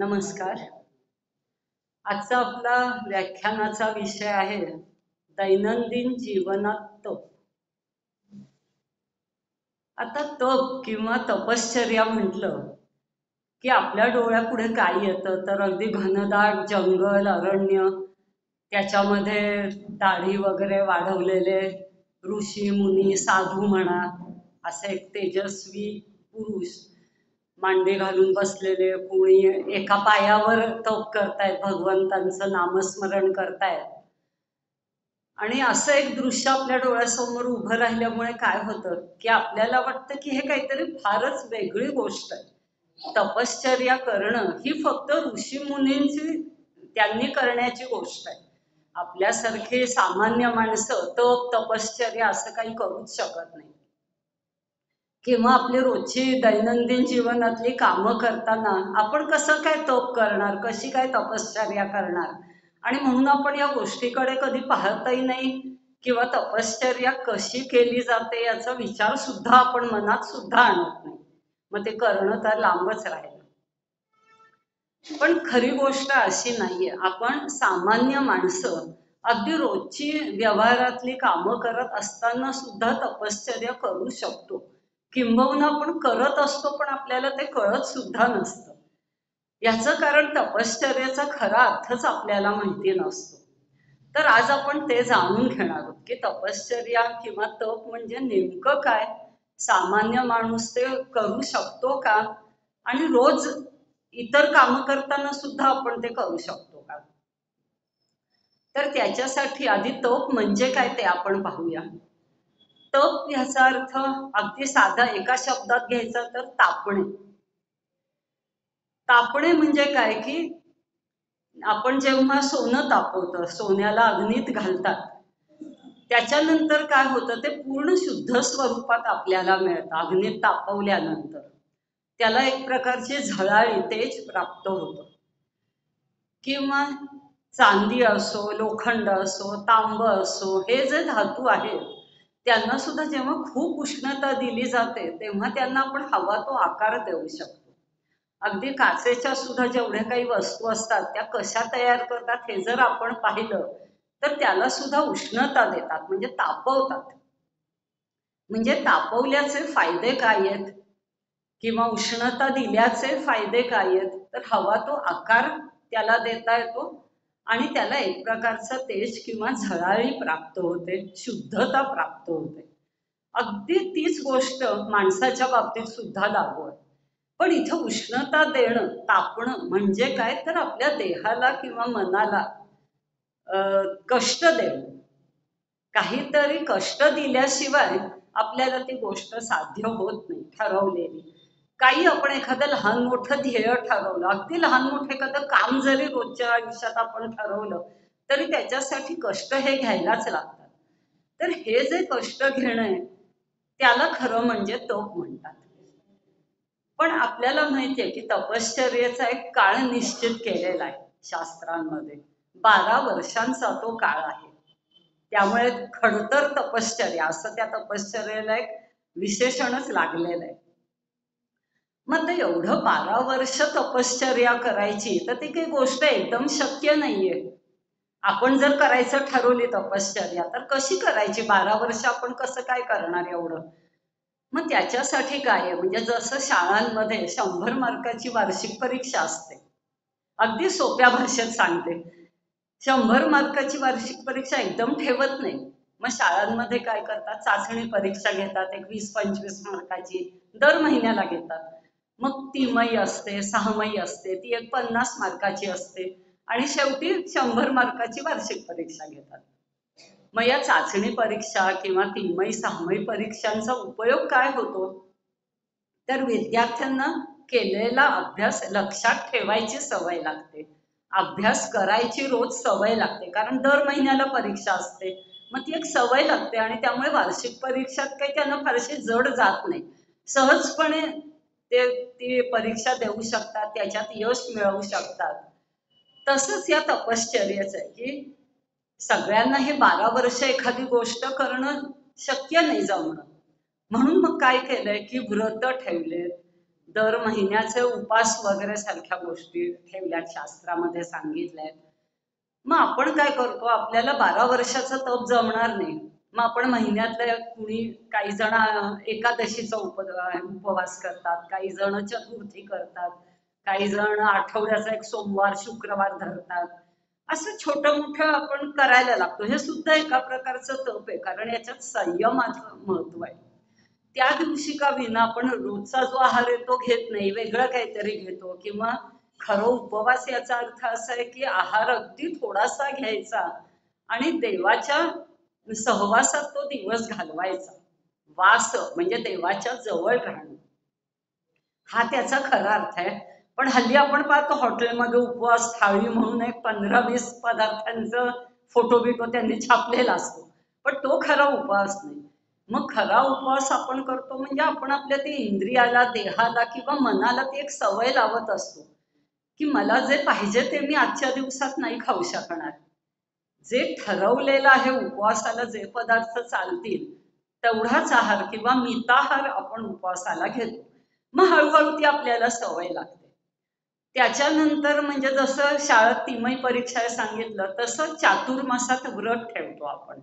नमस्कार. आजचा आपला व्याख्यानाचा विषय आहे दैनंदिन जीवनात तप. आता तप किंवा तपश्चर्या म्हटलं की आपल्या डोळ्यापुढे काय येतं तर अगदी घनदाट जंगल अरण्य, त्याच्यामध्ये दाढी वगैरे वाढवलेले ऋषी मुनी साधू म्हणा, असे एक तेजस्वी पुरुष मांडी घालून बसलेले, कोणी एका पायावर तप करतायत, भगवंतांचं नामस्मरण करतायत. आणि असं एक दृश्य आपल्या डोळ्यासमोर उभं राहिल्यामुळे काय होतं की आपल्याला वाटतं की हे काहीतरी फारच वेगळी गोष्ट आहे. तपश्चर्या करणं ही फक्त ऋषी मुनींची त्यांनी करण्याची गोष्ट आहे. आपल्यासारखे सामान्य माणसं तप तपश्चर्या असं काही करूच शकत नाही. किंवा आपली रोजची दैनंदिन जीवनातली कामं करताना आपण कसं काय तप करणार, कशी काय तपश्चर्या करणार, आणि म्हणून आपण या गोष्टीकडे कधी पाहतही नाही किंवा तपश्चर्या कशी केली जाते याचा विचार सुद्धा आपण मनात सुद्धा आणत नाही. मग ते करणं तर लांबच राहिलं. पण खरी गोष्ट अशी नाहीये. आपण सामान्य माणसं अगदी रोजची व्यवहारातली कामं करत असताना सुद्धा तपश्चर्या करू शकतो. किंबहुना आपण करत असतो पण आपल्याला ते कळत सुद्धा नसतं. याचं कारण तपश्चर्याचा खरा अर्थच आपल्याला माहिती नसतो. तर आज आपण ते जाणून घेणार आहोत की तपश्चर्या किंवा तप म्हणजे नेमकं काय, सामान्य माणूस ते करू शकतो का, आणि रोज इतर कामं करताना सुद्धा आपण ते करू शकतो का. तर त्याच्यासाठी आधी तप म्हणजे काय ते आपण पाहूया. तप ह्याचा अर्थ अगदी साधा एका शब्दात घ्यायचा तर तापणे. तापणे म्हणजे काय की आपण जेव्हा सोनं तापवतो, सोन्याला अग्नीत घालतात, त्याच्यानंतर काय होतं ते पूर्ण शुद्ध स्वरूपात आपल्याला मिळतं. अग्नीत तापवल्यानंतर त्याला एक प्रकारची झळाळी तेज प्राप्त होतं. किंवा चांदी असो, लोखंड असो, तांब असो, हे जे धातू आहेत त्यांना सुद्धा जेव्हा खूप उष्णता दिली जाते तेव्हा त्यांना आपण हवा तो आकार देऊ शकतो. अगदी काचेच्या सुद्धा जेवढ्या काही वस्तू असतात त्या कशा तयार करतात हे जर आपण पाहिलं तर त्याला सुद्धा उष्णता देतात, म्हणजे तापवतात. म्हणजे तापवल्याचे फायदे काय आहेत किंवा उष्णता दिल्याचे फायदे काय आहेत, तर हवा तो आकार त्याला देता येतो आणि त्याला एक प्रकारचं तेज किंवा झळाळी प्राप्त होते, शुद्धता प्राप्त होते. अगदी तीच गोष्ट माणसाच्या बाबतीत सुद्धा लागू आहे. पण इथं उष्णता देणं, तापणं म्हणजे काय, तर आपल्या देहाला किंवा मनाला कष्ट देणं. काहीतरी कष्ट दिल्याशिवाय आपल्याला ती गोष्ट साध्य होत नाही ठरवलेली. काही आपण एखादं लहान मोठं ध्येय ठरवलं, अगदी लहान मोठं एखादं काम जरी रोजच्या आयुष्यात आपण ठरवलं तरी त्याच्यासाठी कष्ट हे घ्यायलाच लागतात. तर हे जे कष्ट घेणं आहे त्याला खरं म्हणजे तप म्हणतात. पण आपल्याला माहिती आहे की तपश्चर्येचा एक काळ निश्चित केलेला आहे शास्त्रांमध्ये. 12 वर्षांचा तो काळ आहे. त्यामुळे खडतर तपश्चर्या असं त्या तपश्चर्येला एक विशेषणच लागलेलं आहे. मग ते एवढं 12 वर्ष तपश्चर्या करायची तर ती काही गोष्ट एकदम शक्य नाहीये. आपण जर करायचं ठरवली तपश्चर्या तर कशी करायची, 12 वर्ष आपण कसं काय करणार एवढं. मग त्याच्यासाठी काय आहे, म्हणजे जसं शाळांमध्ये 100 मार्काची वार्षिक परीक्षा असते, अगदी सोप्या भाषेत सांगते, 100 मार्काची वार्षिक परीक्षा एकदम ठेवत नाही. मग शाळांमध्ये काय करतात, चाचणी परीक्षा घेतात, एक 20-25 मार्काची दर महिन्याला घेतात. मग तिमाही असते, 6माही असते, ती एक 50 मार्काची असते आणि शेवटी 100 मार्काची वार्षिक परीक्षा घेतात. मग या चाचणी परीक्षा किंवा तिमाही 6माही परीक्षांचा उपयोग काय होतो, तर विद्यार्थ्यांना केलेला अभ्यास लक्षात ठेवायची सवय लागते, अभ्यास करायची रोज सवय लागते, कारण दर महिन्याला परीक्षा असते. मग ती एक सवय लागते आणि त्यामुळे वार्षिक परीक्षात काही त्यांना फारशी जड जात नाही, सहजपणे ते ती परीक्षा देऊ शकतात, त्याच्यात यश मिळवू शकतात. तसंच या तपश्चर्याचं आहे की सगळ्यांना हे 12 वर्ष एखादी गोष्ट करणं शक्य नाही जमणं. म्हणून मग काय केलंय की व्रत ठेवलेत, दर महिन्याचे उपास वगैरे सारख्या गोष्टी ठेवल्यात, शास्त्रामध्ये सांगितल्यात. मग आपण काय करतो, आपल्याला 12 वर्षाचं तप जमणार नाही, मग आपण महिन्यातल्या कुणी काही जण एकादशीचा उपवास करतात, काही जण चतुर्थी करतात, काही जण आठवड्याचा एक सोमवार शुक्रवार धरतात. असं छोटं मोठं आपण करायला लागतो. हे सुद्धा एका प्रकारचं तप आहे, कारण याच्यात संयमाचं महत्व आहे. त्या दिवशी का विना आपण रोजचा जो आहार आहे तो घेत नाही, वेगळं काहीतरी घेतो. किंवा खरं उपवास याचा अर्थ असा आहे की आहार अगदी थोडासा घ्यायचा आणि देवाच्या सहवासात तो दिवस घालवायचा. वास म्हणजे देवाच्या जवळ राहणं, हा त्याचा खरा अर्थ आहे. पण हल्ली आपण पाहतो हॉटेलमध्ये उपवास थाळी म्हणून एक 15-20 पदार्थांचं फोटो बिटो त्यांनी छापलेला असतो, पण तो खरा उपवास नाही. मग खरा उपवास आपण करतो म्हणजे आपण आपल्या ते इंद्रियाला, देहाला किंवा मनाला ती एक सवय लावत असतो की मला जे पाहिजे ते मी आजच्या दिवसात नाही खाऊ शकणार. जे ठरवलेलं आहे उपवासाला, जे पदार्थ चालतील तेवढाच आहार किंवा मिताहार आपण उपवासाला घेतो. मग हळूहळू ती आपल्याला सवय लागते. त्याच्यानंतर म्हणजे जसं शाळेत तिमाही परीक्षा सांगितलं तसं चातुर्मासात व्रत ठेवतो आपण.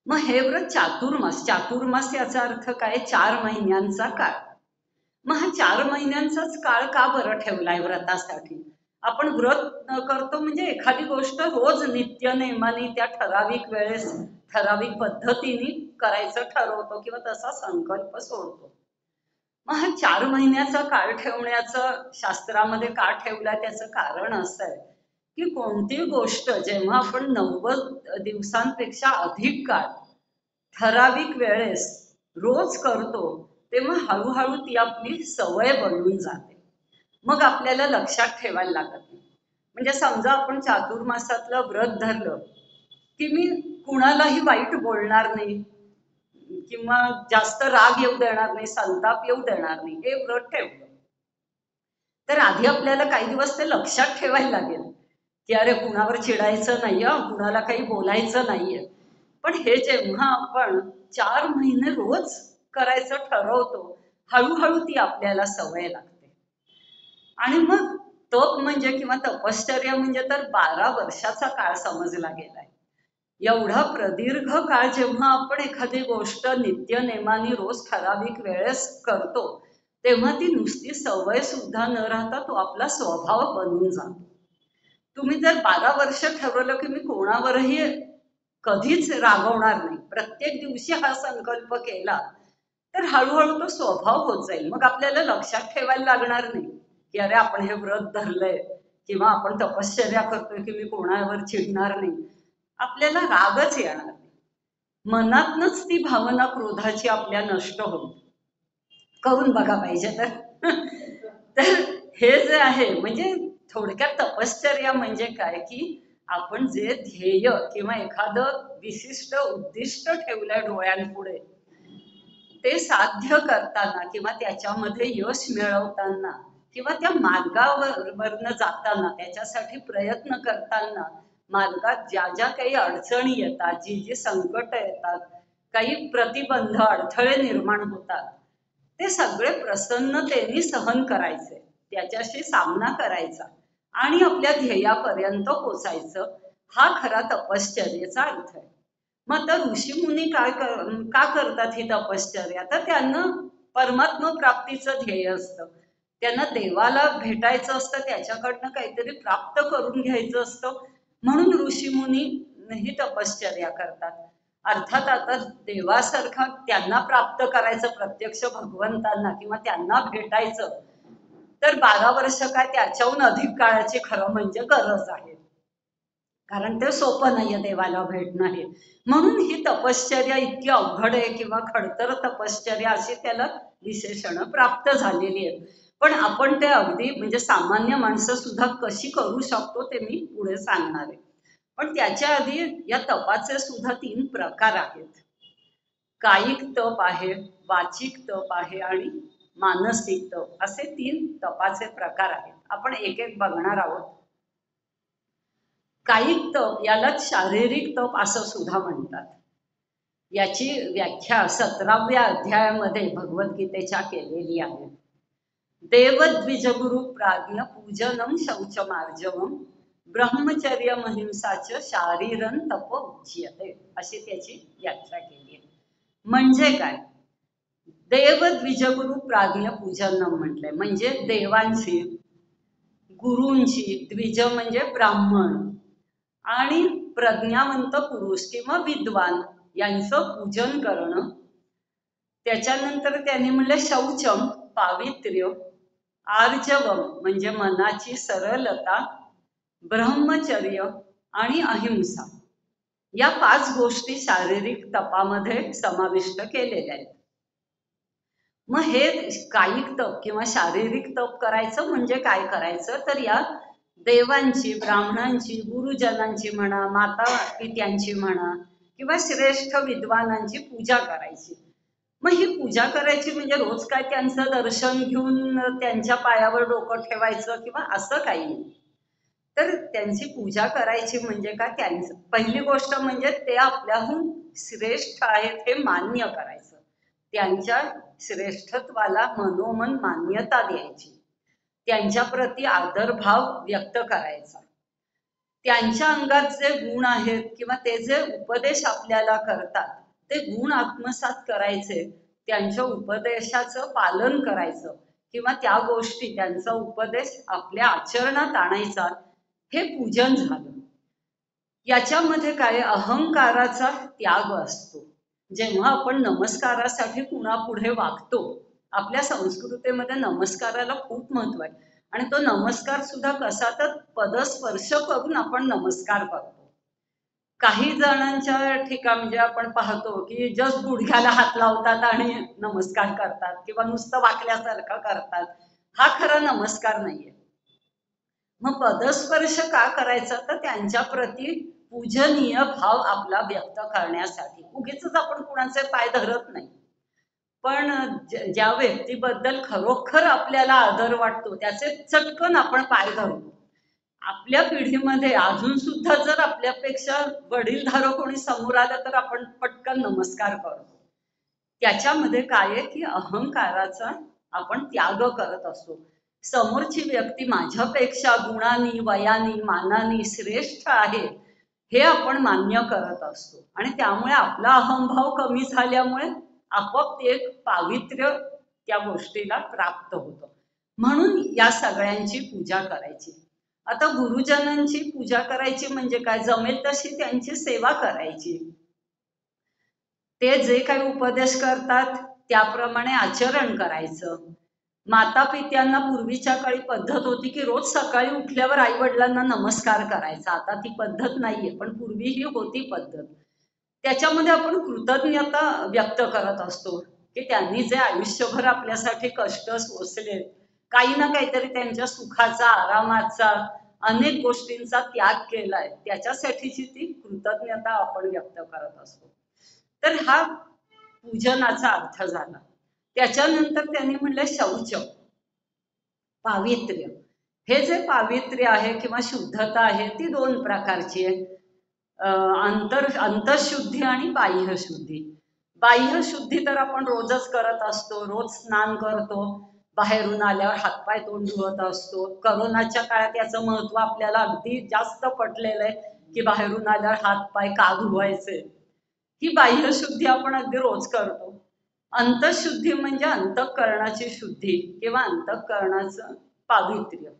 मग हे व्रत चातुर्मास याचा अर्थ काय, 4 महिन्यांचा काळ. मग हा 4 महिन्यांचाच काळ का बरं ठेवलाय व्रतासाठी? आपण व्रत करतो म्हणजे एखादी गोष्ट रोज नित्य नेमाने त्या ठराविक वेळेस ठराविक पद्धतीने करायचं ठरवतो किंवा तसा संकल्प सोडतो. मग हा 4 महिन्याचा काळ ठेवण्याचं शास्त्रामध्ये का ठेवलाय, त्याचं कारण असं आहे की कोणती गोष्ट जेव्हा आपण 90 दिवसांपेक्षा अधिक काळ ठराविक वेळेस रोज करतो तेव्हा हळूहळू ती आपली सवय बनून जाते. मग आपल्याला लक्षात ठेवायला लागत नाही. म्हणजे समजा आपण चातुर्मासातलं व्रत धरलं की मी कुणालाही वाईट बोलणार नाही किंवा जास्त राग येऊ देणार नाही, संताप येऊ देणार नाही, हे व्रत ठेवलं तर आधी आपल्याला काही दिवस ते लक्षात ठेवायला लागेल की अरे कुणावर चिडायचं नाहीये, कुणाला काही बोलायचं नाहीये. पण हे जेव्हा आपण 4 महिने रोज करायचं ठरवतो हळूहळू ती आपल्याला सवय लागते. आणि मग तप म्हणजे किंवा तपश्चर्या म्हणजे तर 12 वर्षाचा काळ समजला गेलाय. एवढा प्रदीर्घ काळ जेव्हा आपण एखादी गोष्ट नित्य नेमाने रोज ठराविक वेळेस करतो तेव्हा ती नुसती सवय सुद्धा न राहता तो आपला स्वभाव बनून जातो. तुम्ही जर 12 वर्ष ठरवलं की मी कोणावरही कधीच रागवणार नाही, प्रत्येक दिवशी हा संकल्प केला तर हळूहळू तो स्वभाव होत जाईल. मग आपल्याला लक्षात ठेवायला लागणार नाही की अरे आपण हे व्रत धरलंय किंवा आपण तपश्चर्या करतोय की मी कोणावर चिडणार नाही. आपल्याला रागच येणार नाही, मनातनच ती भावना क्रोधाची आपल्या नष्ट होईल. करून बघा पाहिजे तर तर हे जे आहे म्हणजे थोडक्यात तपश्चर्या म्हणजे काय की आपण जे ध्येय किंवा एखादं विशिष्ट उद्दिष्ट ठेवलंय डोळ्यांपुढे ते साध्य करताना किंवा त्याच्यामध्ये यश मिळवताना किंवा त्या मार्गावरनं जाताना त्याच्यासाठी प्रयत्न करताना मार्गात ज्या ज्या काही अडचणी येतात, जी जी संकट येतात, काही प्रतिबंध अडथळे निर्माण होतात ते सगळे प्रसन्नतेने सहन करायचे, त्याच्याशी सामना करायचा आणि आपल्या ध्येयापर्यंत पोचायचं. हा खरा तपश्चर्येचा अर्थ आहे. मग तर ऋषीमुनी का करतात ही तपश्चर्या, तर त्यांना परमात्मा प्राप्तीचं ध्येय असतं, त्यांना देवाला भेटायचं असतं, त्याच्याकडनं काहीतरी प्राप्त करून घ्यायचं असतं, म्हणून ऋषीमुनी ही तपश्चर्या करतात. अर्थात आता देवासारखा त्यांना प्राप्त करायचं प्रत्यक्ष भगवंतांना किंवा त्यांना भेटायचं तर 12 वर्ष काय त्याच्याहून अधिक काळाची खरं म्हणजे गरज आहे, कारण ते सोपं नाहीये देवाला भेटणं हे. म्हणून ही तपश्चर्या इतकी अवघड आहे किंवा खडतर तपश्चर्या अशी त्याला विशेषण प्राप्त झालेली आहेत. पण आपण ते अगदी म्हणजे सामान्य माणसं सुद्धा कशी करू शकतो ते मी पुढे सांगणार आहे. पण त्याच्या आधी या तपाचे सुद्धा 3 प्रकार आहेत. कायिक तप आहे, वाचिक तप आहे आणि मानसिक तप, असे 3 तपाचे प्रकार आहेत. आपण एक एक बघणार आहोत. कायिक तप याला शारीरिक तप असं सुद्धा म्हणतात. याची व्याख्या 17व्या अध्यायामध्ये भगवद्गीतेच्या केलेली आहे. देवद्विजगुरु प्राज्ञ पूजनम शौचमार्जवम ब्रह्मचर्यमहिंसाच शारीरन तप उच्यते, अशी त्याची व्याख्या केली आहे. म्हणजे काय? देवद्विजगुरु प्राज्ञ पूजनम म्हटलंय म्हणजे देवांची, गुरूंची, द्विज म्हणजे ब्राह्मण, आणि प्रज्ञावंत पुरुष किंवा विद्वान यांचं पूजन करणं. त्याच्यानंतर त्यांनी म्हणलं शौचम पावित्र्य, आर्जवम म्हणजे मनाची सरलता, ब्रह्मचर्य आणि अहिंसा, या 5 गोष्टी शारीरिक तपामध्ये समाविष्ट केलेल्या आहेत. मग हे कायिक तप किंवा शारीरिक तप करायचं म्हणजे काय करायचं, तर या देवांची, ब्राह्मणांची, गुरुजनांची म्हणा, माता पित्यांची म्हणा, किंवा श्रेष्ठ विद्वानांची पूजा करायची. मग ही पूजा करायची म्हणजे रोज काय त्यांचं दर्शन घेऊन त्यांच्या पायावर डोकं ठेवायचं किंवा असं काही नाही. तर त्यांची पूजा करायची म्हणजे काय, त्यांचं पहिली गोष्ट म्हणजे ते आपल्याहून श्रेष्ठ आहेत हे मान्य करायचं, त्यांच्या श्रेष्ठत्वाला मनोमन मान्यता द्यायची, त्यांच्या प्रती आदरभाव व्यक्त करायचा, त्यांच्या अंगात जे गुण आहेत किंवा ते जे उपदेश आपल्याला करतात ते गुण आत्मसात करायचे, त्यांच्या उपदेशाचं पालन करायचं किंवा त्या गोष्टी, त्यांचा उपदेश आपल्या आचरणात आणायचा, हे पूजन झालं. याच्यामध्ये काय, अहंकाराचा त्याग असतो. जेव्हा आपण नमस्कारासाठी कुणापुढे वागतो, आपल्या संस्कृतीमध्ये नमस्काराला खूप महत्व आहे, आणि तो नमस्कार सुद्धा कसा, तर पदस्पर्श करून आपण नमस्कार करतो. काही जणांच्या ठिकाणी म्हणजे आपण पाहतो की जस्ट गुडघ्याला हात लावतात आणि नमस्कार करतात किंवा नुसतं वाकल्यासारखं करतात, हा खरा नमस्कार नाहीये. मग पदस्पर्श का करायचा, तर त्यांच्या प्रती पूजनीय भाव आपला व्यक्त करण्यासाठी. उगीच आपण कुणाचे पाय धरत नाही, पण ज्या व्यक्तीबद्दल खरोखर आपल्याला आदर वाटतो त्याचे चटकन आपण पाय धरतो. आपल्या पिढीमध्ये अजून सुद्धा जर आपल्यापेक्षा वडीलधारक कोणी समोर आलं तर आपण पटकन नमस्कार करतो. त्याच्यामध्ये काय आहे की अहंकाराचा आपण त्याग करत असतो. समोरची व्यक्ती माझ्यापेक्षा गुणांनी, वयानी, मानानी श्रेष्ठ आहे हे आपण मान्य करत असतो, आणि त्यामुळे आपला अहंभाव कमी झाल्यामुळे आपोआप ते एक पावित्र्य त्या गोष्टीला प्राप्त होतं. म्हणून या सगळ्यांची पूजा करायची. आता गुरुजनांची पूजा करायची म्हणजे काय, जमेल तशी त्यांची सेवा करायची, ते जे काही उपदेश करतात त्याप्रमाणे आचरण करायचं. माता पित्यांना पूर्वीच्या काळी पद्धत होती की रोज सकाळी उठल्यावर आई वडिलांना नमस्कार करायचा. आता ती पद्धत नाहीये, पण पूर्वी ही होती पद्धत. त्याच्यामध्ये आपण कृतज्ञता व्यक्त करत असतो की त्यांनी जे आयुष्यभर आपल्यासाठी कष्ट सोसले, काही ना काहीतरी त्यांच्या सुखाचा, आरामाचा, अनेक गोष्टींचा त्याग केलाय, त्याच्यासाठीची ती कृतज्ञता आपण व्यक्त करत असतो. तर हा पूजनाचा अर्थ झाला. त्याच्यानंतर त्यांनी म्हणलं शौच, पावित्र्य. हे जे पावित्र्य आहे किंवा शुद्धता आहे ती 2 प्रकारची आहे, अंतःशुद्धी आणि बाह्यशुद्धी. बाह्यशुद्धी तर आपण रोजच करत असतो, रोज स्नान करतो, बाहेरून आल्यावर हातपाय तोंड धुवत असतो. करोनाच्या काळात याचं महत्व आपल्याला अगदी जास्त पटलेलं आहे की बाहेरून आल्यावर हातपाय का धुवायचे, ही बाह्यशुद्धी आपण अगदी रोज करतो. अंतःशुद्धी म्हणजे अंतःकरणाची शुद्धी किंवा अंतःकरणाचं पावित्र्य.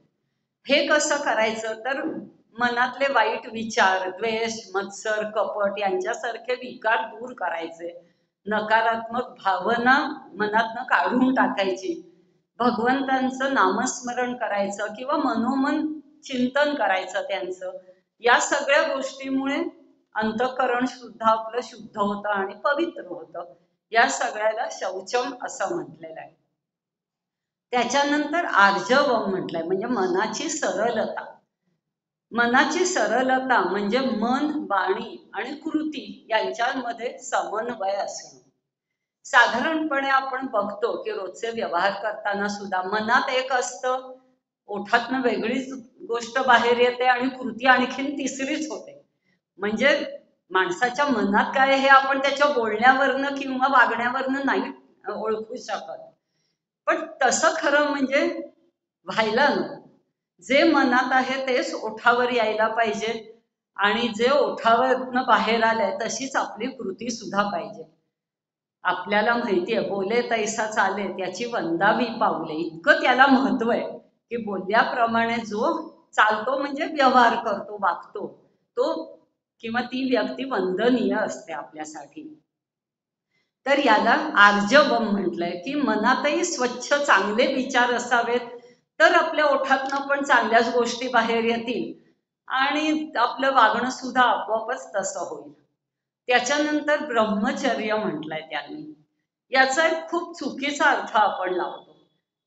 हे कसं करायचं, तर मनातले वाईट विचार, द्वेष, मत्सर, कपट यांच्यासारखे विकार दूर करायचे, नकारात्मक भावना मनातनं काढून टाकायची, भगवंतांचं नामस्मरण करायचं किंवा मनोमन चिंतन करायचं त्यांचं. या सगळ्या गोष्टीमुळे अंतःकरण सुद्धा आपलं शुद्ध होतं आणि पवित्र होतं. या सगळ्याला शौचम असं म्हटलेलं आहे. त्याच्यानंतर आर्जवम म्हटलंय म्हणजे मनाची सरलता. मनाची सरलता म्हणजे मन, वाणी आणि कृती यांच्यामध्ये समन्वय असणं. साधारणपणे आपण बघतो की रोजचे व्यवहार करताना सुद्धा मनात एक असतं, ओठातनं वेगळीच गोष्ट बाहेर येते आणि कृती आणखीन तिसरीच होते. म्हणजे माणसाच्या मनात काय हे आपण त्याच्या बोलण्यावरनं किंवा वागण्यावरनं नाही ओळखू शकत. पण तसं खरं म्हणजे व्हायला नको. जे मनात आहे तेच ओठावर यायला पाहिजे आणि जे ओठावरनं बाहेर आलंय तशीच आपली कृती सुद्धा पाहिजे. आपल्याला माहितीये बोले तैसा चाले त्याची वंदावी पाऊले, इतकं त्याला महत्व आहे की बोलल्याप्रमाणे जो चालतो म्हणजे व्यवहार करतो, वागतो, तो किंवा ती व्यक्ती वंदनीय असते आपल्यासाठी. तर याला आर्जवम म्हटलंय की मनातही स्वच्छ चांगले विचार असावेत, तर आपल्या ओठातनं पण चांगल्याच गोष्टी बाहेर येतील आणि आपलं वागणं सुद्धा आपोआपच तसं होईल. त्याच्यानंतर ब्रह्मचर्य म्हटलंय त्यांनी. याचा एक खूप चुकीचा अर्थ आपण लावतो.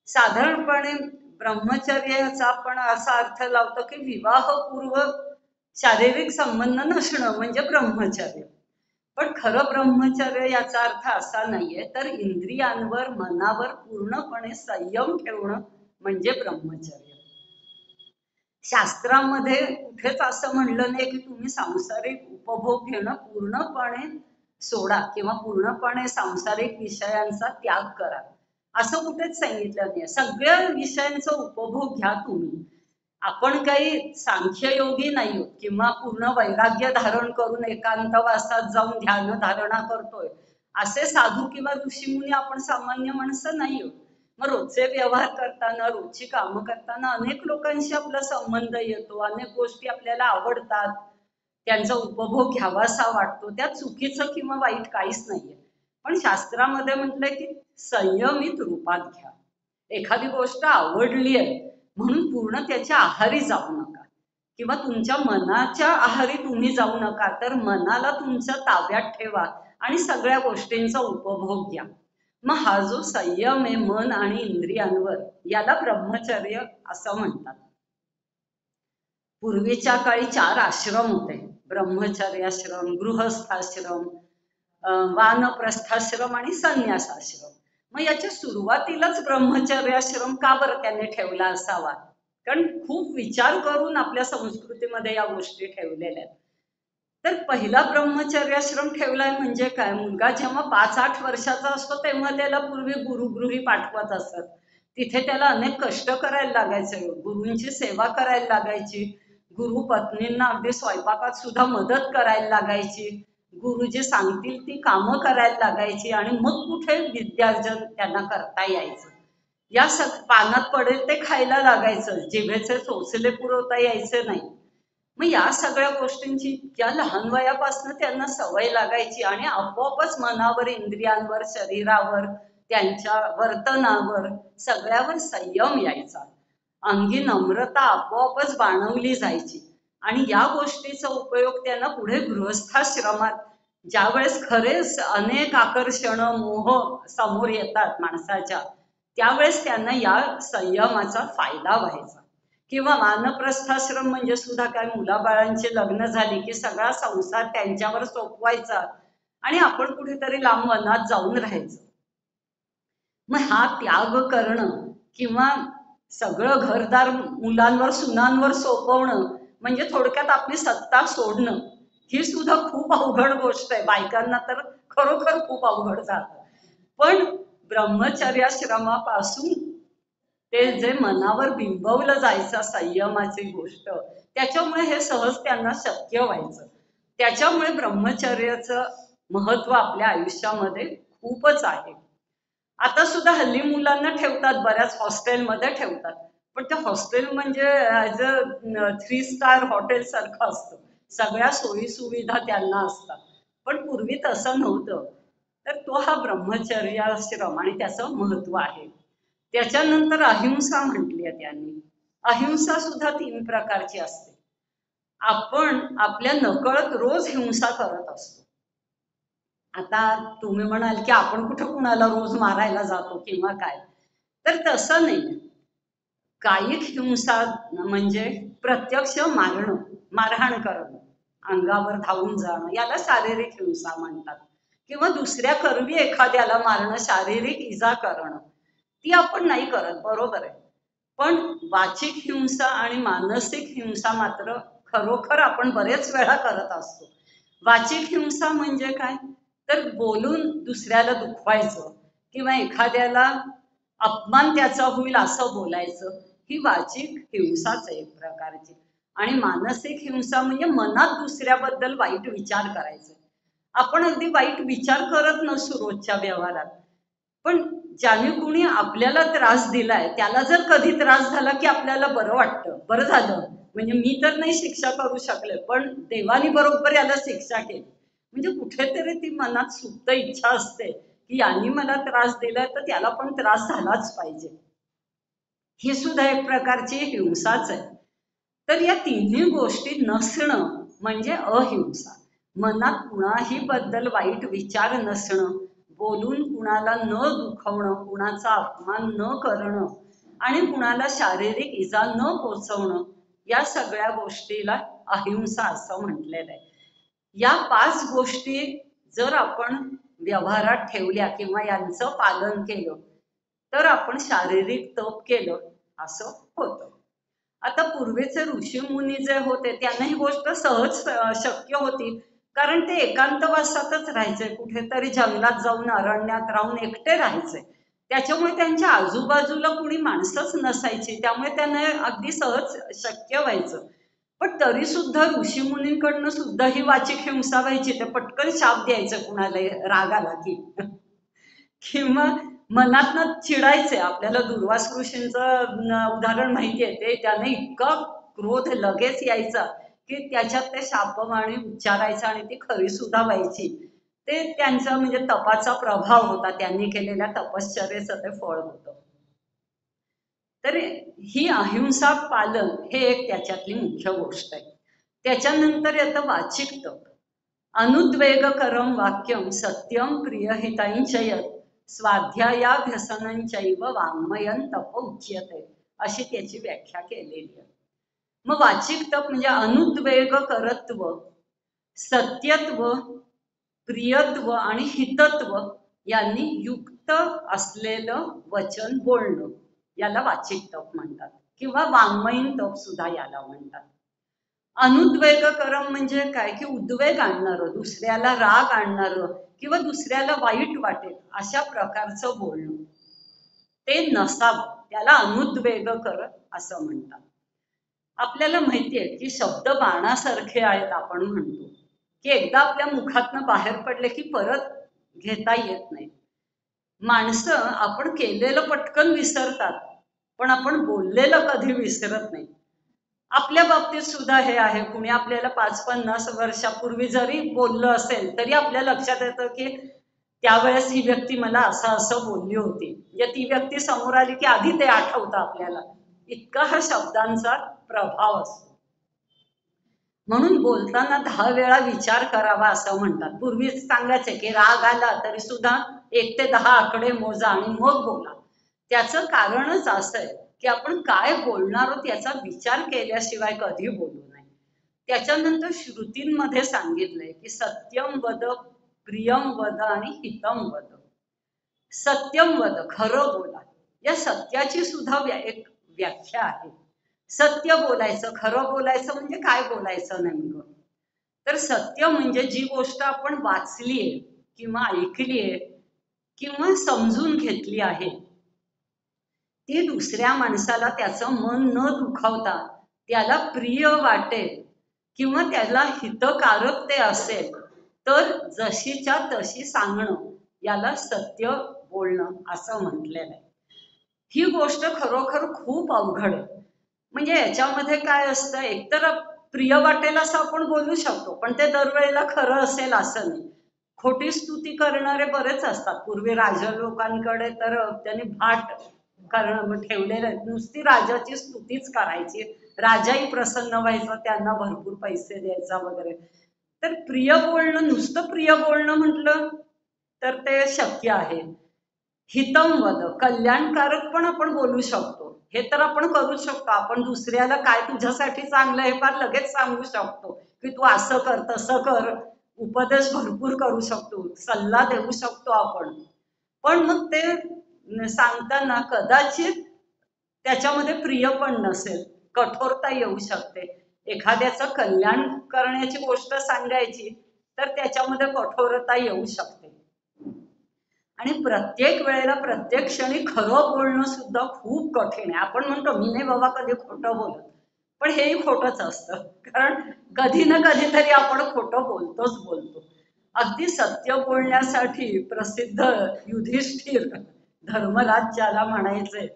साधारणपणे ब्रह्मचर्याचा आपण असा अर्थ लावतो की विवाहपूर्व शारीरिक संबंध नसणं म्हणजे ब्रह्मचर्य. पण खरं ब्रह्मचर्य याचा अर्थ असा नाहीये, तर इंद्रियांवर मनावर पूर्णपणे संयम ठेवणं म्हणजे ब्रह्मचर्य. शास्त्रामध्ये कुठेच असं म्हणलं नाही की तुम्ही सांसारिक उपभोग घेणं पूर्णपणे सोडा किंवा पूर्णपणे सांसारिक विषयांचा त्याग करा, असं कुठेच सांगितलं नाही. सगळ्या विषयांचा उपभोग घ्या तुम्ही. आपण काही सांख्ययोगी नाही आहोत किंवा पूर्ण वैराग्य धारण करून एकांतवासात जाऊन ध्यान धारणा करतोय असे साधू किंवा ऋषीमुनी आपण सामान्य माणसं नाही आहोत. मग रोजचे व्यवहार करताना, रोजची कामं करताना अनेक लोकांशी आपला संबंध येतो, अनेक गोष्टी आपल्याला आवडतात, त्यांचा उपभोग घ्यावासा वाटतो. त्यात चुकीचं किंवा वाईट काहीच नाहीये. पण शास्त्रामध्ये म्हटलंय की संयमित रूपात घ्या. एखादी गोष्ट आवडली आहे म्हणून पूर्ण त्याच्या आहारी जाऊ नका किंवा तुमच्या मनाच्या आहारी तुम्ही जाऊ नका, तर मनाला तुमच्या ताब्यात ठेवा आणि सगळ्या गोष्टींचा उपभोग घ्या. मग हा जो संयम आहे मन आणि इंद्रियांवर, याला ब्रह्मचर्य असं म्हणतात. पूर्वीच्या काळी 4 आश्रम होते, ब्रह्मचर्याश्रम, गृहस्थाश्रम, वानप्रस्थाश्रम आणि संन्यासाश्रम. मग याच्या सुरुवातीलाच ब्रह्मचर्याश्रम का बरं त्याने ठेवला असावा? कारण खूप विचार करून आपल्या संस्कृतीमध्ये या गोष्टी ठेवलेल्या आहेत. तर पहिला ब्रह्मचर्याश्रम ठेवलाय म्हणजे काय, मुलगा जेव्हा 5-8 वर्षाचा असतो तेव्हा त्याला पूर्वी गुरुगृही पाठवत असत. तिथे त्याला अनेक कष्ट करायला लागायचे, गुरूंची सेवा करायला लागायची, गुरु पत्नींना अगदी स्वयंपाकात सुद्धा मदत करायला लागायची, गुरुजी सांगतील ती कामं करायला लागायची आणि मग कुठे विद्यार्जन त्यांना करता यायचं. या पानात पडेल ते खायला लागायचं, जिभेचे चोचले पुरवता यायचे नाही. मग या सगळ्या गोष्टींची इतक्या लहान वयापासून त्यांना सवय लागायची आणि आपोआपच मनावर, इंद्रियांवर, शरीरावर, त्यांच्या वर्तनावर सगळ्यावर संयम यायचा. अंगी नम्रता आपोआपच बाणवली जायची आणि या गोष्टीचा उपयोग त्यांना पुढे गृहस्थाश्रमात ज्यावेळेस खरेच अनेक आकर्षण, मोह समोर येतात माणसाच्या, त्यावेळेस त्यांना या संयमाचा फायदा व्हायचा. किंवा वानप्रस्थाश्रम म्हणजे सुद्धा काय, मुलाबाळांची लग्न झाली की सगळा संसार त्यांच्यावर सोपवायचा आणि आपण कुठेतरी लांब वनात जाऊन राहायचं. मग हा त्याग करणं किंवा सगळं घरदार मुलांवर, सुनांवर सोपवणं म्हणजे थोडक्यात आपली सत्ता सोडणं, ही सुद्धा खूप अवघड गोष्ट आहे. बायकांना तर खरोखर खूप अवघड जातं. पण ब्रह्मचर्याश्रमापासून ते जे मनावर बिंबवलं जायचं संयमाची गोष्ट, त्याच्यामुळे हे सहज त्यांना शक्य व्हायचं. त्याच्यामुळे ब्रह्मचर्याचं महत्व आपल्या आयुष्यामध्ये खूपच आहे. आता सुद्धा हल्ली मुलांना ठेवतात, बऱ्याच हॉस्टेलमध्ये ठेवतात, पण ते हॉस्टेल म्हणजे ॲज अ 3 स्टार हॉटेल सारखं असतं, सगळ्या सोयी सुविधा त्यांना असतात. पण पूर्वी तसं नव्हतं. तर तो हा ब्रह्मचर्याश्रम आणि त्याचं महत्व आहे. त्याच्यानंतर अहिंसा म्हटली आहे त्यांनी. अहिंसा सुद्धा 3 प्रकारची असते. आपण आपल्या नकळत रोज हिंसा करत असतो. आता तुम्ही म्हणाल की आपण कुठं कुणाला रोज मारायला जातो किंवा काय, तर तसं नाही. कायिक हिंसा म्हणजे प्रत्यक्ष मारणं, मारहाण करणं, अंगावर धावून जाणं, याला शारीरिक हिंसा म्हणतात. किंवा दुसऱ्या करवी एखाद्याला मारणं, शारीरिक इजा करणं, ती आपण नाही करत, बरोबर आहे. पण वाचिक हिंसा आणि मानसिक हिंसा मात्र खरोखर आपण बरेच वेळा करत असतो. वाचिक हिंसा म्हणजे काय, तर बोलून दुसऱ्याला दुखवायचं किंवा एखाद्याला अपमान त्याचा होईल असं बोलायचं, ही वाचिक हिंसाच आहे एक प्रकारची. आणि मानसिक हिंसा म्हणजे मनात दुसऱ्याबद्दल वाईट विचार करायचे. आपण अगदी वाईट विचार करत नसू रोजच्या व्यवहारात, पण ज्याने कुणी आपल्याला त्रास दिलाय त्याला जर कधी त्रास झाला की आपल्याला बरं वाटतं, बरं झालं, म्हणजे मी तर नाही शिक्षा करू शकले पण देवानी बरोबर याला शिक्षा केली. म्हणजे कुठेतरी ती मनात सुप्त इच्छा असते की यांनी मला त्रास दिलाय तर त्याला पण त्रास झालाच पाहिजे. ही सुद्धा एक प्रकारची हिंसाच आहे. तर या तिन्ही गोष्टी नसणं म्हणजे अहिंसा. मनात कुणाही बद्दल वाईट विचार नसणं, बोलून कुणाला न दुखवणं, कुणाचा अपमान न करणं आणि कुणाला शारीरिक इजा न पोचवणं, या सगळ्या गोष्टीला अहिंसा असं म्हटलेलं आहे. या 5 गोष्टी जर आपण व्यवहारात ठेवल्या किंवा यांचं पालन केलं तर आपण शारीरिक तप केलं असं होतं. आता पूर्वीचे ऋषीमुनी जे होते त्यांना ही गोष्ट सहज शक्य होती, कारण ते एकांतवासातच राहायचे, कुठेतरी जंगलात जाऊन अरण्यात राहून एकटे राहायचे. त्याच्यामुळे त्यांच्या आजूबाजूला कुणी माणसंच नसायची, त्यामुळे त्यांना अगदी सहज शक्य व्हायचं. पण तरी सुद्धा ऋषीमुनींकडनं सुद्धा ही वाचिक हिंसा व्हायची. ते पटकन शाप द्यायचं कुणाला राग आला की किंवा मनातनं चिडायचे. आपल्याला दुर्वास ऋषींचं उदाहरण माहिती आहे, ते त्याने इतका क्रोध लगेच यायचा की त्याच्यात ते शापवाणी उच्चारायचं आणि ती खरी सुद्धा व्हायची. ते त्यांचा म्हणजे तपाचा प्रभाव होता, त्यांनी केलेल्या तपश्चर्येचं ते फळ होतं. तर ही अहिंसा पालन हे एक त्याच्यातली मुख्य गोष्ट आहे. त्याच्यानंतर येतं वाचिक तप. अनुद्वेगकरम वाक्यम सत्यम प्रियहितांचयत स्वाध्यायाभ्यसनंचैव वाङ्मयं तप उच्यते, अशी त्याची व्याख्या केलेली आहे. मग वाचिक तप म्हणजे अनुद्वेगकरत्व, सत्यत्व, प्रियत्व आणि हितत्व यांनी युक्त असलेलं वचन बोलणं, याला वाचिक तप म्हणतात किंवा वाङ्मयीन तप सुद्धा याला म्हणतात. अनुद्वेगकरम म्हणजे काय की उद्वेग आणणारं, दुसऱ्याला राग आणणारं किंवा दुसऱ्याला वाईट वाटेल अशा प्रकारचं बोलणं ते नसावं, त्याला अनुद्वेगकर असं म्हणतात. आपल्याला माहिती आहे की शब्द बाणासारखे आहेत, आपण म्हणतो की एकदा आपल्या मुखातनं बाहेर पडले की परत घेता येत नाही. माणसं आपण केलेलं पटकन विसरतात पण आपण बोललेलं कधी विसरत नाही. आपल्या बाबतीत सुद्धा हे आहे. कुणी आपल्याला 5-50 वर्षापूर्वी जरी बोललं असेल तरी आपल्या लक्षात येतं की त्यावेळेस ही व्यक्ती मला असं असं बोलली होती. म्हणजे ती व्यक्ती समोर आली की आधी ते आठवतं आपल्याला. इतका हा शब्दांचा प्रभाव असतो. म्हणून बोलताना 10 वेळा विचार करावा असं म्हणतात. पूर्वीच सांगायचे की राग आला तरी सुद्धा 1 ते 10 आकडे मोजा आणि मग बोला. त्याचं कारणच असं आहे की आपण काय बोलणार आहोत याचा विचार केल्याशिवाय कधी बोलू नये. त्याच्यानंतर श्रुतींमध्ये सांगितलंय की सत्यम वद, प्रियम वद आणि हितम वद. सत्यम वद, खरं बोला. या सत्याची सुद्धा एक व्याख्या आहे. सत्य बोलायचं, खरं बोलायचं म्हणजे काय बोलायचं नेमकं? तर सत्य म्हणजे जी गोष्ट आपण वाचलीये किंवा ऐकलीये किंवा समजून घेतली आहे ती दुसऱ्या माणसाला त्याचं मन न दुखावता त्याला प्रिय वाटेल किंवा त्याला हितकारक ते असेल तर जशीच्या तशी सांगणं, याला सत्य बोलणं असं म्हटलेलं आहे. ही गोष्ट खरोखर खूप अवघड आहे. म्हणजे याच्यामध्ये काय असतं, एकतर प्रिय वाटेल असं आपण बोलू शकतो पण ते दरवेळेला खरं असेल असं नाही. खोटी स्तुती करणारे बरेच असतात. पूर्वी राजा लोकांकडे तर त्यांनी भाट करणं ठेवलेलं आहे, नुसती राजाची स्तुतीच करायची, राजाही प्रसन्न व्हायचा, त्यांना भरपूर पैसे द्यायचा वगैरे. तर प्रिय बोलणं, नुसतं प्रिय बोलणं म्हटलं तर ते शक्य आहे. हितम वद, कल्याणकारक पण आपण बोलू शकतो. हे तर आपण करू शकतो. आपण दुसऱ्याला काय तुझ्यासाठी चांगलं हे फार लगेच सांगू शकतो की तू असं कर तसं कर. उपदेश भरपूर करू शकतो, सल्ला देऊ शकतो आपण. पण मग ते सांगताना कदाचित त्याच्यामध्ये प्रिय पण नसेल, कठोरता येऊ शकते. एखाद्याचं कल्याण करण्याची गोष्ट सांगायची तर त्याच्यामध्ये कठोरता येऊ शकते. आणि प्रत्येक वेळेला प्रत्येक क्षणी खरं बोलणं सुद्धा खूप कठीण आहे. आपण म्हणतो मी नाही बाबा कधी खोटं बोलत, पण हेही खोटंच असतं. कारण कधी ना कधीतरी आपण खोटं बोलतो. अगदी सत्य बोलण्यासाठी प्रसिद्ध युधिष्ठिर, धर्मराज ज्याला म्हणायचे,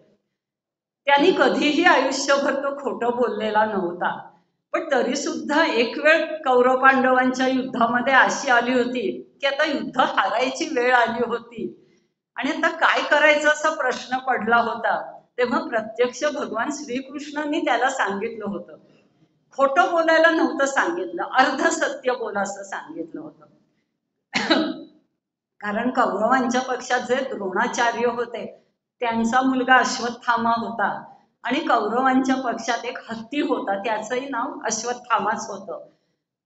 त्यांनी कधीही आयुष्यभर तो खोटं बोललेला नव्हता. पण तरी सुद्धा एक वेळ कौरव पांडवांच्या युद्धामध्ये अशी आली होती की आता युद्ध हारायची वेळ आली होती आणि आता काय करायचं असा प्रश्न पडला होता. तेव्हा प्रत्यक्ष भगवान श्रीकृष्णांनी त्याला सांगितलं होतं, खोटं बोलायला नव्हतं सांगितलं, अर्ध सत्य बोला असं सांगितलं होतं. कारण कौरवांच्या पक्षात जे द्रोणाचार्य होते त्यांचा मुलगा अश्वत्थामा होता आणि कौरवांच्या पक्षात एक हत्ती होता, त्याचंही नाव अश्वत्थामाच होतं.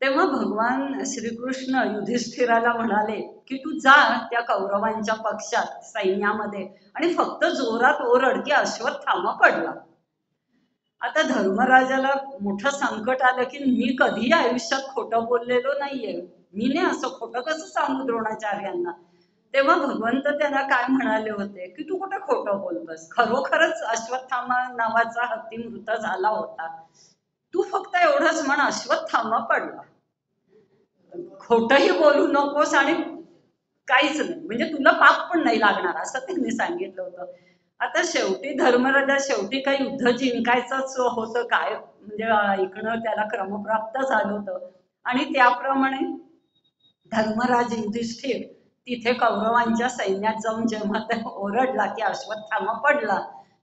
तेव्हा भगवान श्रीकृष्ण युधिष्ठिराला म्हणाले की तू जा त्या कौरवांच्या पक्षात सैन्यामध्ये आणि फक्त जोरात ओरड की अश्वत्थामा पडला. आता धर्मराजाला मोठं संकट आलं की मी कधीही आयुष्यात खोटं बोललेलो नाहीये, मी नाही असं खोटं कसं सांगू द्रोणाचार्यांना. तेव्हा भगवंत त्यांना काय म्हणाले होते की तू कुठे खोटं बोलतोस, खरोखरच अश्वत्थामा नावाचा हत्ती मृत झाला होता, तू फक्त एवढंच म्हण अश्वत्थामा पडला, खोटंही बोलू नकोस आणि काहीच नाही, म्हणजे तुला पाप पण नाही लागणार असं त्यांनी सांगितलं होतं. आता शेवटी धर्मराजा शेवटी काही युद्ध जिंकायचंच होतं काय, म्हणजे ऐकणं त्याला क्रमप्राप्त झालं होतं आणि त्याप्रमाणे धर्मराज युधिष्ठिर तिथे कौरवांच्या सैन्यात जाऊन जेव्हा ते ओरडला की अश्वत्थामा पडला,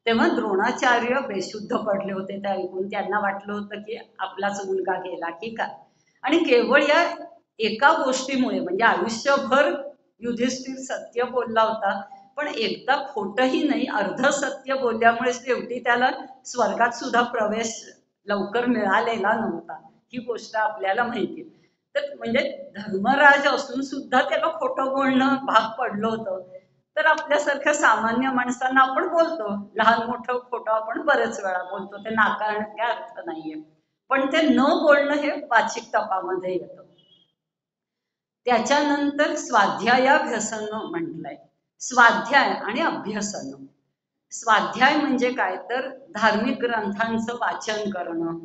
तेव्हा द्रोणाचार्य बेशुद्ध पडले होते. त्या ऐकून त्यांना वाटलं होतं की आपलाच मुलगा गेला की काय. आणि केवळ या एका गोष्टीमुळे, म्हणजे आयुष्यभर युधिष्ठिर सत्य बोलला होता पण एकदा खोटही नाही अर्ध सत्य बोलल्यामुळे शेवटी त्याला स्वर्गात सुद्धा प्रवेश लवकर मिळालेला नव्हता, ही गोष्ट आपल्याला माहिती. तर म्हणजे धर्मराज असून सुद्धा त्याला खोटं बोलणं भाग पडलं होतं. तर आपल्यासारख्या सामान्य माणसांना आपण बोलतो, लहान मोठं खोटं आपण बरेच वेळा बोलतो, ते नाकारण्यात काय अर्थ नाहीये, पण ते न बोलणं हे वाचिक तपामध्ये येतं. त्याच्यानंतर स्वाध्यायाभ्यसन म्हटलंय. स्वाध्याय आणि अभ्यसन. स्वाध्याय म्हणजे काय तर धार्मिक ग्रंथांचं वाचन करणं,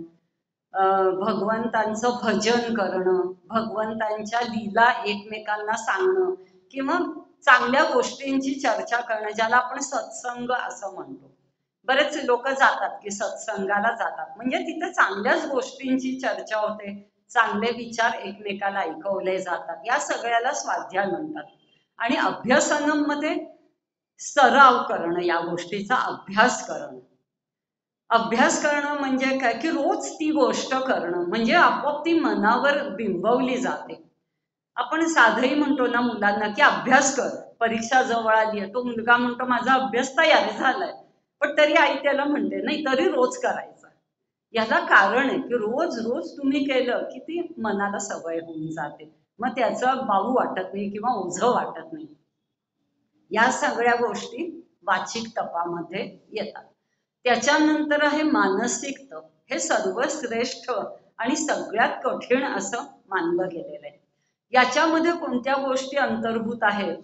भगवंतांचं भजन करणं, भगवंतांच्या लीला एकमेकांना सांगणं किंवा चांगल्या गोष्टींची चर्चा करणं, ज्याला आपण सत्संग असं म्हणतो. बरेच लोक जातात की सत्संगाला जातात, म्हणजे तिथे चांगल्याच गोष्टींची चर्चा होते, चांगले विचार एकमेकाला ऐकवले जातात, या सगळ्याला स्वाध्याय म्हणतात. आणि अभ्यासनम मध्ये सराव करणं, या गोष्टीचा अभ्यास करणं. अभ्यास करणं म्हणजे काय की रोज ती गोष्ट करणं, म्हणजे आपोआप ती मनावर बिंबवली जाते. आपण साधंही म्हणतो ना मुलांना की अभ्यास कर, परीक्षा जवळ आली आहे, तो मुलगा म्हणतो माझा अभ्यास तयार झालाय, पण तरी आई त्याला म्हणते नाही तरी रोज करायचा. याला कारण आहे की रोज रोज तुम्ही केलं की ती मनाला सवय होऊन जाते, मग त्याचं बाऊ वाटत नाही किंवा ओझं वाटत नाही. या सगळ्या गोष्टी वाचिक तपामध्ये येतात. त्याच्यानंतर आहे मानसिक तप. हे सर्वश्रेष्ठ आणि सगळ्यात कठीण असं मानलं गेलेलं आहे. याच्यामध्ये कोणत्या गोष्टी अंतर्भूत आहेत?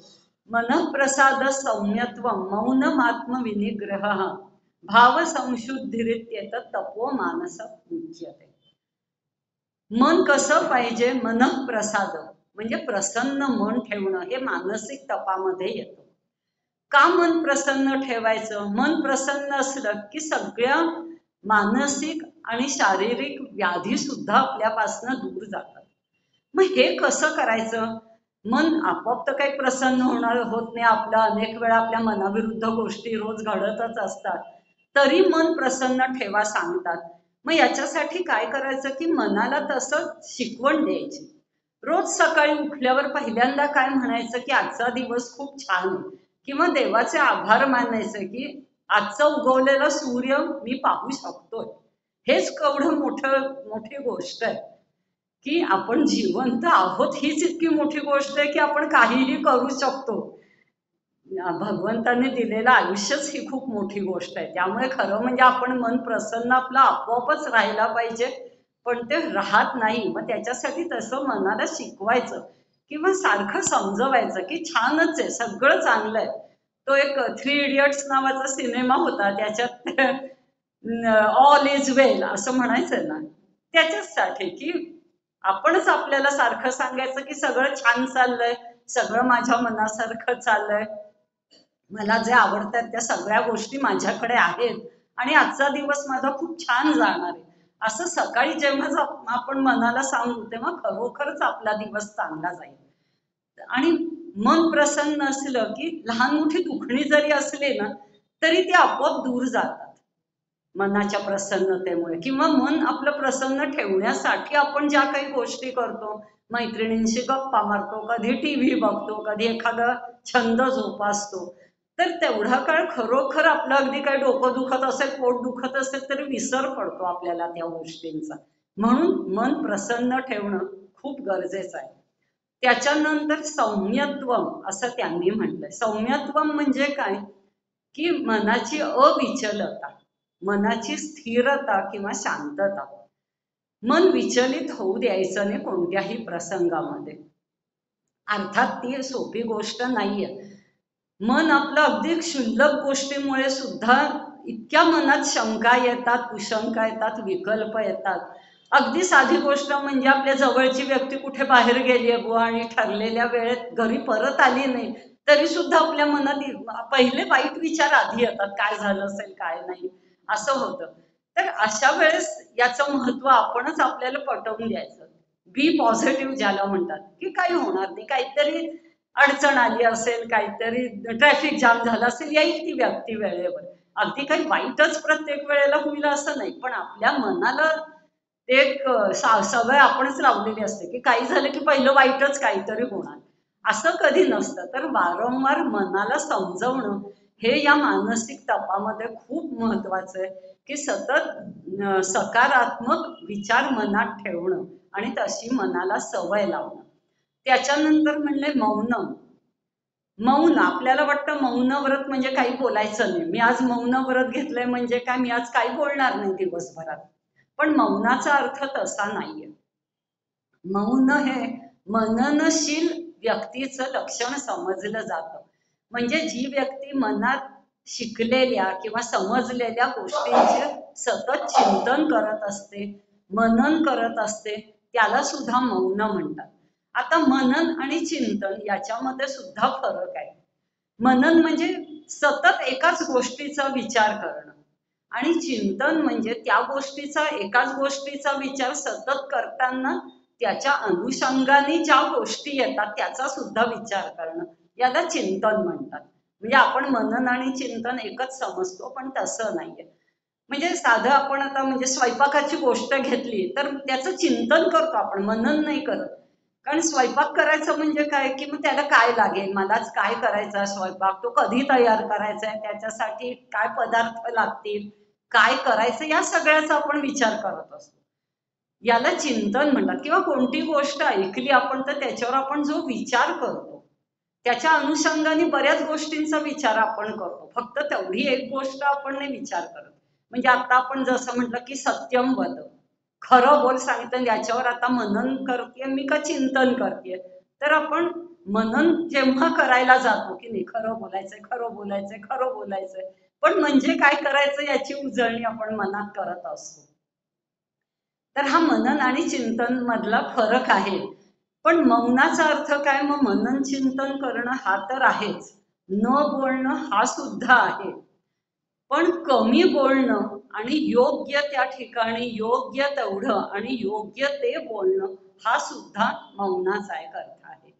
मनःप्रसाद सौम्यत्व मौनमात्म विनिग्रह भाव संशुद्धिरित्येत तपो मानस उच्यते. मन कसं पाहिजे? मनःप्रसाद म्हणजे प्रसन्न मन ठेवणं, हे मानसिक तपामध्ये येतं. का मन प्रसन्न ठेवायचं? मन प्रसन्न असलं की सगळ्या मानसिक आणि शारीरिक व्याधी सुद्धा आपल्यापासून दूर जातात. मग हे कसं करायचं? मन आपोआप तर काही प्रसन्न होत नाही आपलं, अनेक वेळा आपल्या मनाविरुद्ध गोष्टी रोज घडतच असतात, तरी मन प्रसन्न ठेवा सांगतात. मग याच्यासाठी काय करायचं की मनाला तसं शिकवण द्यायची. रोज सकाळी उठल्यावर पहिल्यांदा काय म्हणायचं की आजचा दिवस खूप छान आहे, किंवा देवाचे आभार मानायचे की आजचा उगवलेला सूर्य मी पाहू शकतोय. हेच केवढं मोठी गोष्ट आहे की आपण जिवंत आहोत, हीच इतकी मोठी गोष्ट आहे की आपण काहीही करू शकतो. भगवंताने दिलेलं आयुष्यच ही खूप मोठी गोष्ट आहे. त्यामुळे खरं म्हणजे आपण मन प्रसन्न आपलं आपोआपच राहायला पाहिजे, पण ते राहत नाही. मग त्याच्यासाठी तसं मनाला शिकवायचं किंवा सारखं समजवायचं की छानच आहे, सगळं चांगलं आहे. तो एक 3 इडियट्स नावाचा सिनेमा होता, त्याच्यात ऑल इज वेल असं म्हणायचं ना, त्याच्याचसाठी की आपणच आपल्याला सारखं सांगायचं की सगळं छान चाललंय, सगळं माझ्या मनासारखं चाललंय, मला जे आवडतात त्या सगळ्या गोष्टी माझ्याकडे आहेत आणि आजचा दिवस माझा खूप छान जाणार आहे, असं सकाळी जेव्हा आपण मनाला सांगू तेव्हा खरोखरच आपला दिवस चांगला जाईल. आणि मन प्रसन्न असलं की लहान मोठी दुखणी जरी असली ना तरी ते आपोआप दूर जातात मनाच्या प्रसन्नतेमुळे. किंवा मन आपलं प्रसन्न ठेवण्यासाठी आपण ज्या काही गोष्टी करतो, मैत्रिणींशी गप्पा मारतो, कधी टीव्ही बघतो, कधी एखादा छंद जोपासतो, तर तेवढा काळ खरोखर आपलं अगदी काही डोकं दुखत असेल, पोट दुखत असेल तरी विसर पडतो आपल्याला त्या गोष्टींचा. म्हणून मन प्रसन्न ठेवणं खूप गरजेचं आहे. त्याच्यानंतर सौम्यत्वम असं त्यांनी म्हटलंय. सौम्यत्वम म्हणजे काय की मनाची अविचलता, मनाची स्थिरता किंवा शांतता. मन विचलित होऊ द्यायचं नाही कोणत्याही प्रसंगामध्ये. अर्थात ती सोपी गोष्ट नाहीये. मन आपलं अगदी क्षुल्लक गोष्टीमुळे सुद्धा इतक्या मनात शंका येतात, कुशंका येतात, विकल्प येतात. अगदी साधी गोष्ट म्हणजे आपल्या जवळची व्यक्ती कुठे बाहेर गेली आहे बुवा आणि ठरलेल्या वेळेत घरी परत आली नाही, तरी सुद्धा आपल्या मनात पहिले वाईट विचार आधी येतात, काय झालं असेल काय नाही असं होतं. तर अशा वेळेस याचं महत्व आपणच आपल्याला पटवून द्यायचं. बी पॉझिटिव्ह ज्याला म्हणतात की काही होणार नाही, काहीतरी अडचण आली असेल, काहीतरी ट्रॅफिक जाम झाला असेल, येईल ती व्यक्ती वेळेवर. अगदी काही वाईटच प्रत्येक वेळेला होईल असं नाही, पण आपल्या मनाला एक सवय आपणच लावलेली असते की काही झालं की पहिलं वाईटच काहीतरी होणार, असं कधी नसतं. तर वारंवार मनाला समजवणं हे या मानसिक तपामध्ये खूप महत्वाचं आहे की सतत सकारात्मक विचार मनात ठेवणं आणि तशी मनाला सवय लावणं. त्याच्यानंतर म्हणले मौन. मौन आपल्याला वाटतं मौन व्रत म्हणजे काही बोलायचं नाही, मी आज मौन व्रत घेतलंय म्हणजे काय मी आज काही बोलणार नाही दिवसभरात. पण मौनाचा अर्थ तसा नाहीये. मौन हे मननशील व्यक्तीचं लक्षण समजलं जातं. म्हणजे जी व्यक्ती मनात शिकलेल्या किंवा समजलेल्या गोष्टींचे सतत चिंतन करत असते, मनन करत असते, त्याला सुद्धा मौन म्हणतात. आता मनन आणि चिंतन याच्यामध्ये सुद्धा फरक आहे. मनन म्हणजे सतत एकाच गोष्टीचा विचार करणं आणि चिंतन म्हणजे त्या गोष्टीचा एकाच गोष्टीचा विचार सतत करताना त्याच्या अनुषंगाने ज्या गोष्टी येतात त्याचा सुद्धा विचार करणं, याला चिंतन म्हणतात. म्हणजे आपण मनन आणि चिंतन एकच समजतो, पण तसं नाहीये. म्हणजे साधं आपण आता म्हणजे स्वयंपाकाची गोष्ट घेतली तर त्याचं चिंतन करतो आपण, मनन नाही करत. कारण स्वयंपाक करायचं म्हणजे काय की मग त्याला काय लागेल, मलाच काय करायचा स्वयंपाक, तो कधी तयार करायचा आहे, त्याच्यासाठी काय पदार्थ लागतील, काय करायचं, या सगळ्याचा आपण विचार करत असतो. याला चिंतन म्हणतात. किंवा कोणती गोष्ट ऐकली आपण तर त्याच्यावर आपण जो विचार करतो, त्याच्या अनुषंगाने बऱ्याच गोष्टींचा विचार आपण करतो, फक्त तेवढी एक गोष्ट आपण नाही विचार करत. म्हणजे आता आपण जसं म्हटलं की सत्यम वद, खरं बोल सांगितलं, याच्यावर आता मनन करते मी का चिंतन करते. तर आपण मनन जेव्हा करायला जातो की नाही खरं बोलायचंय, खरं बोलायचंय, खरं बोलायचंय, पण म्हणजे काय करायचं याची उजळणी आपण मनात करत असतो. तर हा मनन आणि चिंतन मधला फरक आहे. पण मौनाचा अर्थ काय, मग मनन चिंतन करणं हा तर आहेच, न बोलणं हा सुद्धा आहे. पण कमी बोलणं आणि योग्य त्या ठिकाणी योग्य तेवढं आणि योग्य ते बोलणं हा सुद्धा मौनाचा एक अर्थ आहे.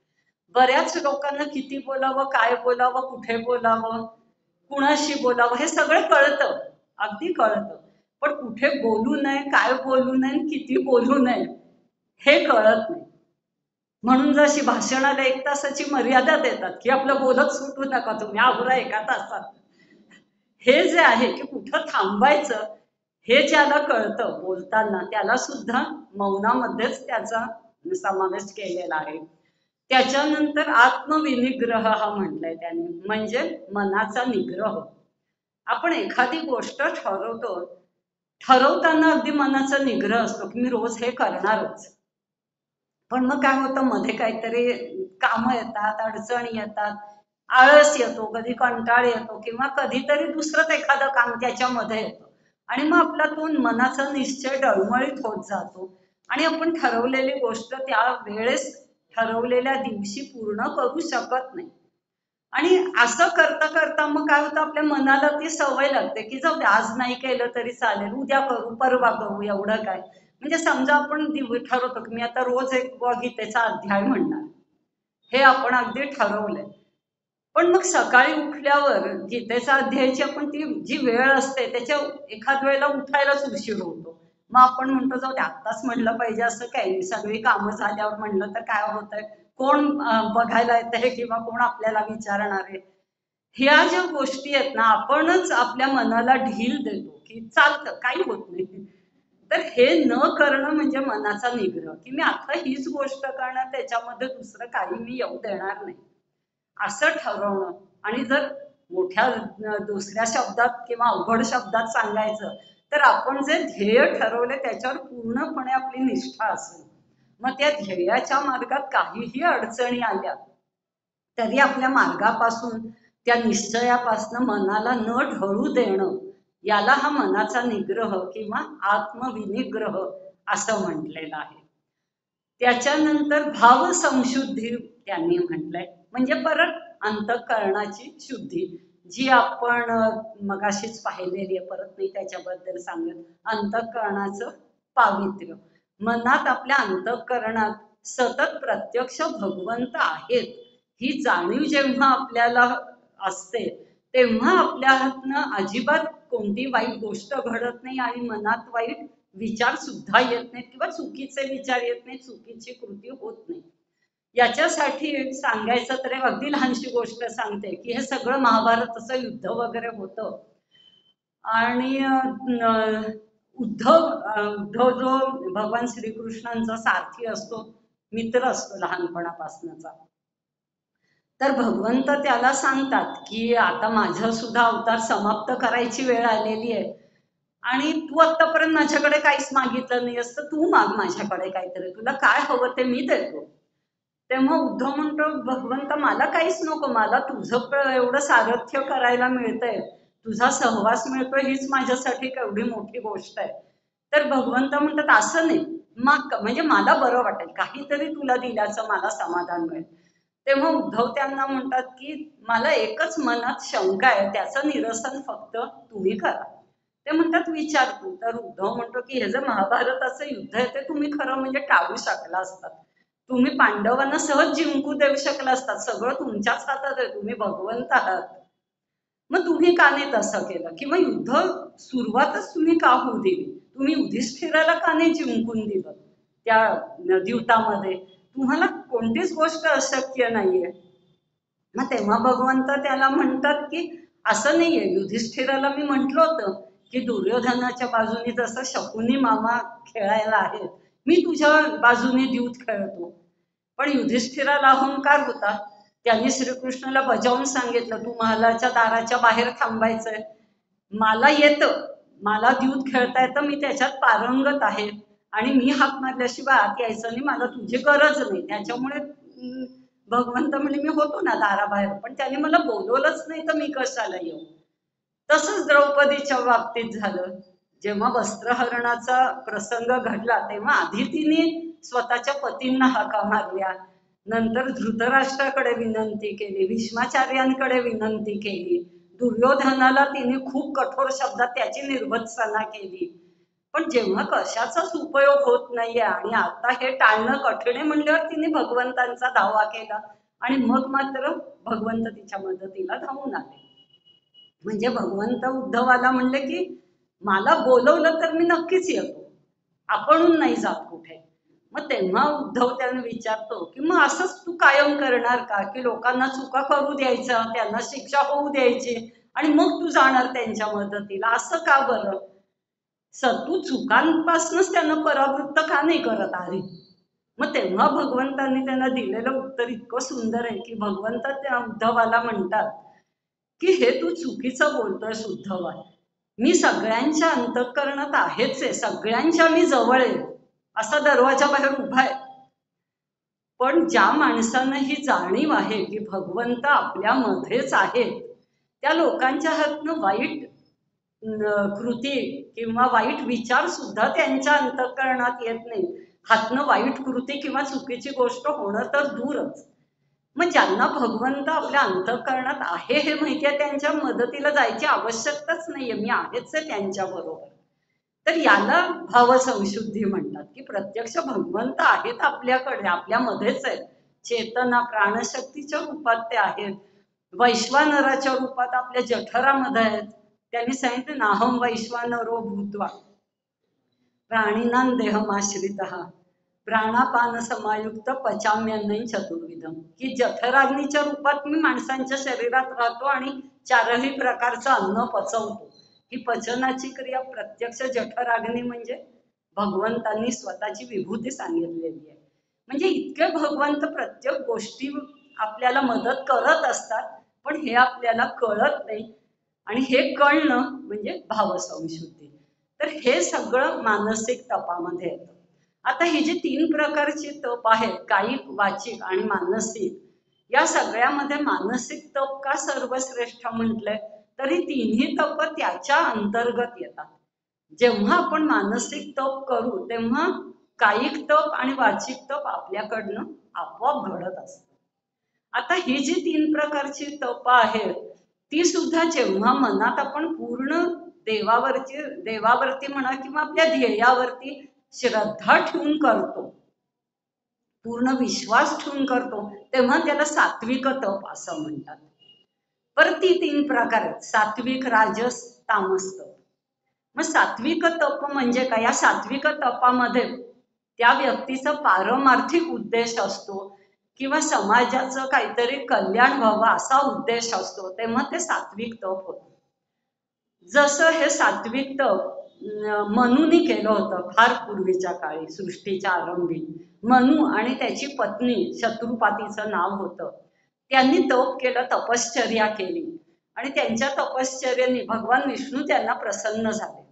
बऱ्याच लोकांना किती बोलावं, काय बोलावं, कुठे बोलावं, कुणाशी बोलावं हे सगळं कळतं, अगदी कळतं, पण कुठे बोलू नये, काय बोलू नये, किती बोलू नये हे कळत नाही. म्हणून जशी भाषणाला 1 तासाची मर्यादा देतात की आपलं बोलत सुटू नका, तुम्ही आवरा 1 तासात. हे जे आहे की कुठं थांबायचं हे ज्याला कळतं बोलताना, त्याला सुद्धा मौनामध्येच त्याचा समावेश केलेला आहे. त्याच्यानंतर आत्मविनिग्रह हा म्हटलाय त्यांनी, म्हणजे मनाचा निग्रह. आपण एखादी गोष्ट ठरवताना अगदी मनाचा निग्रह असतो की मी रोज हे करणारच, पण मग काय होतं मध्ये काहीतरी कामं येतात, अडचणी येतात, आळस येतो, कधी कंटाळ येतो किंवा कधीतरी दुसरंच एखादं काम त्याच्यामध्ये येतं आणि मग आपल्यातून मनाचा निश्चय डळमळीत होत जातो आणि आपण ठरवलेली गोष्ट त्या वेळेस ठरवलेल्या दिवशी पूर्ण करू शकत नाही. आणि असं करता करता मग काय होतं, आपल्या मनाला ती सवय लागते की जाऊ दे, आज नाही केलं तरी चालेल, उद्या करू, परवा करू, एवढं काय. म्हणजे समजा आपण ठरवतो की मी आता रोज एक गीतेचा अध्याय म्हणणार, हे आपण अगदी ठरवलंय. पण मग सकाळी उठल्यावर गीतेचा अध्यायाची आपण ती जी वेळ असते त्याच्या एखाद वेळेला उठायलाच उशीर होतो. मग आपण म्हणतो जाऊ दे, आत्ताच म्हणलं पाहिजे असं काही नाही, सगळी कामं झाल्यावर म्हणलं तर काय होतंय, कोण बघायला येतंय किंवा कोण आपल्याला विचारणार आहे. ह्या ज्या गोष्टी आहेत ना, आपणच आपल्या मनाला ढील देतो की चालतं, काही होत नाही. तर हे न करणं म्हणजे मनाचा निग्रह, की मी आता हीच गोष्ट करणार, त्याच्यामध्ये दुसरं काही मी येऊ देणार नाही, असं ठरवणं. आणि जर मोठ्या दुसऱ्या शब्दात किंवा अवघड शब्दात सांगायचं तर आपण जे ध्येय ठरवले त्याच्यावर पूर्णपणे आपली निष्ठा असेल, मग त्या ध्येयाच्या मार्गात काहीही अडचणी आल्या तरी आपल्या मार्गापासून, त्या निश्चयापासून मनाला न ढळू देणं, याला हा मनाचा निग्रह किंवा आत्मविनिग्रह असं म्हटलेलं आहे. त्याच्यानंतर भाव संशुद्धी त्यांनी म्हटलंय, म्हणजे परत अंतःकरणाची शुद्धी, जी आपण मगाशीच पाहिलेली आहे, परत नाही त्याच्याबद्दल सांगत. अंतःकरणाचं पावित्र्य, मनात आपल्या अंतःकरणात सतत प्रत्यक्ष भगवंत आहेत ही जाणीव जेव्हा आपल्याला असते तेव्हा आपल्या हातनं अजिबात कोणती वाईट गोष्ट घडत नाही आणि मनात वाईट विचार सुद्धा येत नाहीत किंवा चुकीचे विचार येत नाहीत, चुकीची कृती होत नाही. याच्यासाठी सांगायचं तर एक अगदी लहानशी गोष्ट सांगते की हे सगळं महाभारताचं युद्ध वगैरे होतं आणि उद्धव जो भगवान श्रीकृष्णांचा सारथी असतो, मित्र असतो लहानपणापासूनचा, तर भगवंत त्याला सांगतात की आता माझा सुद्धा अवतार समाप्त करायची वेळ आलेली आहे आणि तू आतापर्यंत माझ्याकडे काहीच मागितलं नाही असतं, तू माग माझ्याकडे काहीतरी, तुला काय हवं ते मी देतो. तेव्हा उद्धव म्हणतो, भगवंत मला काहीच नको, मला तुझं एवढं सारथ्य करायला मिळतंय, तुझा सहवास मिळतोय, हीच माझ्यासाठी केवढी मोठी गोष्ट आहे. तर भगवंत म्हणतात असं नाही, मग म्हणजे मला बरं वाटेल, काहीतरी तुला दिल्याचं मला समाधान मिळेल. तेव्हा उद्धव त्यांना म्हणतात की मला एकच मनात शंका आहे, त्याचं निरसन फक्त तुम्ही करा. ते म्हणतात विचार तू. तर उद्धव म्हणतो की हे जे महाभारताचं युद्ध आहे ते तुम्ही खरं म्हणजे टाळू शकला असतात, तुम्ही पांडवांना सहज जिंकू देऊ शकला असतात, सगळं तुमच्याच हातात आहे, तुम्ही भगवंत आहात, मग तुम्ही का नाही तसं केलं, किंवा युद्ध सुरुवातच तुम्ही का होऊ दिली, तुम्ही युधिष्ठिराला का नाही जिंकून दिलं त्या द्यूतामध्ये, तुम्हाला कोणतीच गोष्ट अशक्य नाहीये. मग तेव्हा भगवंत त्याला म्हणतात की असं नाहीये, युधिष्ठिराला मी म्हंटल होतं की दुर्योधनाच्या बाजूने जसं शकुनी मामा खेळायला आहेत, मी तुझ्या बाजूने द्यूत खेळतो. पण युधिष्ठिराला अहंकार होता, त्यांनी श्रीकृष्णाला बजावून सांगितलं तू महालाच्या दाराच्या बाहेर थांबायचंय, मला येतं, मला द्यूत खेळता येतं, मी त्याच्यात पारंगत आहे आणि मी हाक मारल्याशिवाय आत यायचं नाही, मला तुझी गरज नाही. त्याच्यामुळे भगवंत म्हणे मी होतो ना दाराबाहेर, पण त्याने मला बोलवलंच नाही तर मी कशाला येऊ. तसंच द्रौपदीच्या बाबतीत झालं, जेव्हा वस्त्रहरणाचा प्रसंग घडला तेव्हा आधी तिने स्वतःच्या पतींना हाका मारल्या, नंतर धृतराष्ट्राकडे विनंती केली, भीष्माचार्यांकडे विनंती केली, दुर्योधनाला तिने खूप कठोर शब्दात त्याची निर्भत्सना केली. पण जेव्हा कशाचाच उपयोग होत नाहीये आणि आता हे टाळणं कठीण आहे म्हणल्यावर तिने भगवंतांचा दावा केला आणि मग मात्र भगवंत तिच्या मदतीला धावून आले. म्हणजे भगवंत उद्धवाला म्हणले की मला बोलवलं तर मी नक्कीच येतो, आपणहून नाही जात कुठे. मग तेव्हा उद्धव त्यांना विचारतो की मग असंच तू कायम करणार का, की लोकांना चुका करू द्यायचा, त्यांना शिक्षा होऊ द्यायची आणि मग तू जाणार त्यांच्या मदतीला, असं का बरं? तू चुकांपासूनच त्यांना परावृत्त का नाही करत आधी? मग तेव्हा भगवंतांनी त्यांना दिलेलं उत्तर इतकं सुंदर आहे की भगवंत त्या उद्धवाला म्हणतात की हे तू चुकीचं बोलतोयस उद्धवा, मी सगळ्यांच्या अंतःकरणात आहेच आहे, सगळ्यांच्या मी जवळ आहे, असा दरवाजा बाहेर उभा आहे, पण ज्या माणसानं ही जाणीव आहे की भगवंत आपल्यामध्येच आहेत, त्या लोकांच्या हातनं वाईट कृती किंवा वाईट विचार सुद्धा त्यांच्या अंतःकरणात येत नाही. हातनं वाईट कृती किंवा चुकीची गोष्ट होणं तर दूरच. मग ज्यांना भगवंत आपल्या अंतःकरणात आहे हे माहितीये, त्यांच्या मदतीला जायची आवश्यकताच नाहीये, मी आहेच आहे त्यांच्या बरोबर. तर याला भावसंशुद्धी म्हणतात, की प्रत्यक्ष भगवंत आहेत आपल्याकडे, आपल्यामध्येच आहेत. चेतना प्राणशक्तीच्या रूपात ते आहेत, वैश्वानराच्या रूपात आपल्या जठरामध्ये आहेत. त्यांनी सांगितलं नाहम वैश्वानरो भूत्वा प्राणीनां देहमाश्रितः प्राणापान समायुक्त पचाम्यन्न चतुर्विधम, की जठराग्नीच्या रूपात मी माणसांच्या शरीरात राहतो आणि चारही प्रकारचं अन्न पचवतो. ही पचनाची क्रिया प्रत्यक्ष जठराग्नी म्हणजे भगवंतांनी स्वतःची विभूती सांगितलेली आहे. म्हणजे इतके भगवंत प्रत्येक गोष्टी आपल्याला मदत करत असतात, पण हे आपल्याला कळत नाही. आणि हे कळणं म्हणजे भावसंशुद्धी. तर हे सगळं मानसिक तपामध्ये येतं. आता ही जी 3 प्रकारची तप आहेत, कायिक, वाचिक आणि मानसिक, या सगळ्यामध्ये मानसिक तप का सर्वश्रेष्ठ म्हटलंय, तर ही तिन्ही तप त्याच्या अंतर्गत येतात. जेव्हा आपण मानसिक तप करू तेव्हा कायिक तप आणि वाचिक तप आपल्याकडनं आपोआप घडत असतं. आता ही जी 3 प्रकारची तप आहेत, ती सुद्धा जेव्हा मनात आपण पूर्ण देवावरती म्हणा किंवा आपल्या ध्येयावरती श्रद्धा ठेवून करतो, पूर्ण विश्वास ठेवून करतो, तेव्हा त्याला सात्विक तप असं म्हणतात. परत ती 3 प्रकार आहेत, सात्विक, राजस, तामस तप. मग सात्विक तप म्हणजे काय? या सात्विक तपामध्ये त्या व्यक्तीचा पारमार्थिक उद्देश असतो किंवा समाजाचं काहीतरी कल्याण व्हावं असा उद्देश असतो, तेव्हा ते सात्विक तप होतं. जसं हे सात्विक तप मनूनी केलं होतं फार पूर्वीच्या काळी, सृष्टीच्या आरंभी. मनू आणि त्याची पत्नी, शत्रुपातीचं नाव होतं, त्यांनी तप केलं, तपश्चर्या केली आणि त्यांच्या तपश्चर्येने भगवान विष्णू त्यांना प्रसन्न झाले.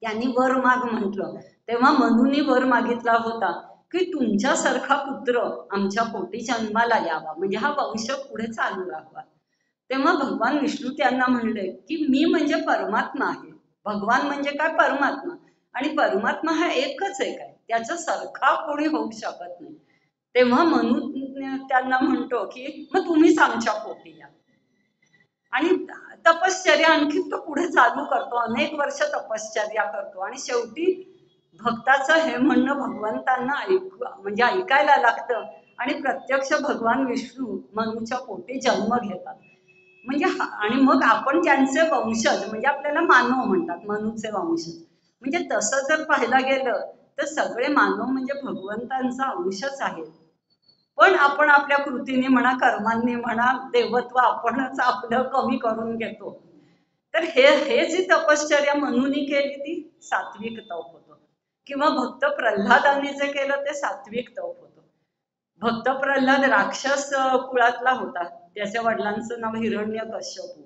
त्यांनी वर माग म्हटलं, तेव्हा मनूनी वर मागितला होता की तुमच्यासारखा पुत्र आमच्या पोटी जन्माला यावा, म्हणजे हा वंश पुढे चालू राहावा. तेव्हा भगवान विष्णू त्यांना म्हणले की मी म्हणजे परमात्मा आहे. भगवान म्हणजे काय? परमात्मा. आणि परमात्मा हा एकच एक आहे, त्याचा सारखा कोणी होऊ शकत नाही. तेव्हा मनू त्यांना म्हणतो की मग तुम्हीच आमच्या पोटी या. आणि तपश्चर्या आणखी तो पुढे चालू करतो, अनेक वर्ष तपश्चर्या करतो आणि शेवटी भक्ताचं हे म्हणणं भगवंतांना म्हणजे ऐकायला लागतं आणि प्रत्यक्ष भगवान विष्णू मनूच्या पोटी जन्म घेतात. म्हणजे आणि मग आपण त्यांचे वंशज, म्हणजे आपल्याला मानव म्हणतात, मनूचे वंशज. म्हणजे तसं जर पाहायला गेलं तर सगळे मानव म्हणजे भगवंतांचा अंशच आहे. पण आपण आपल्या कृतीने म्हणा, कर्मांनी म्हणा, देवत्व आपणच आपलं कमी करून घेतो. तर हे जी तपश्चर्या मनूनी केली ती सात्विक तप होतं, किंवा भक्त प्रल्हादाने जे केलं ते सात्विक तप होतं. भक्त प्रल्हाद राक्षस कुळातला होता, त्याच्या वडिलांचं नाव हिरण्यकश्यपू,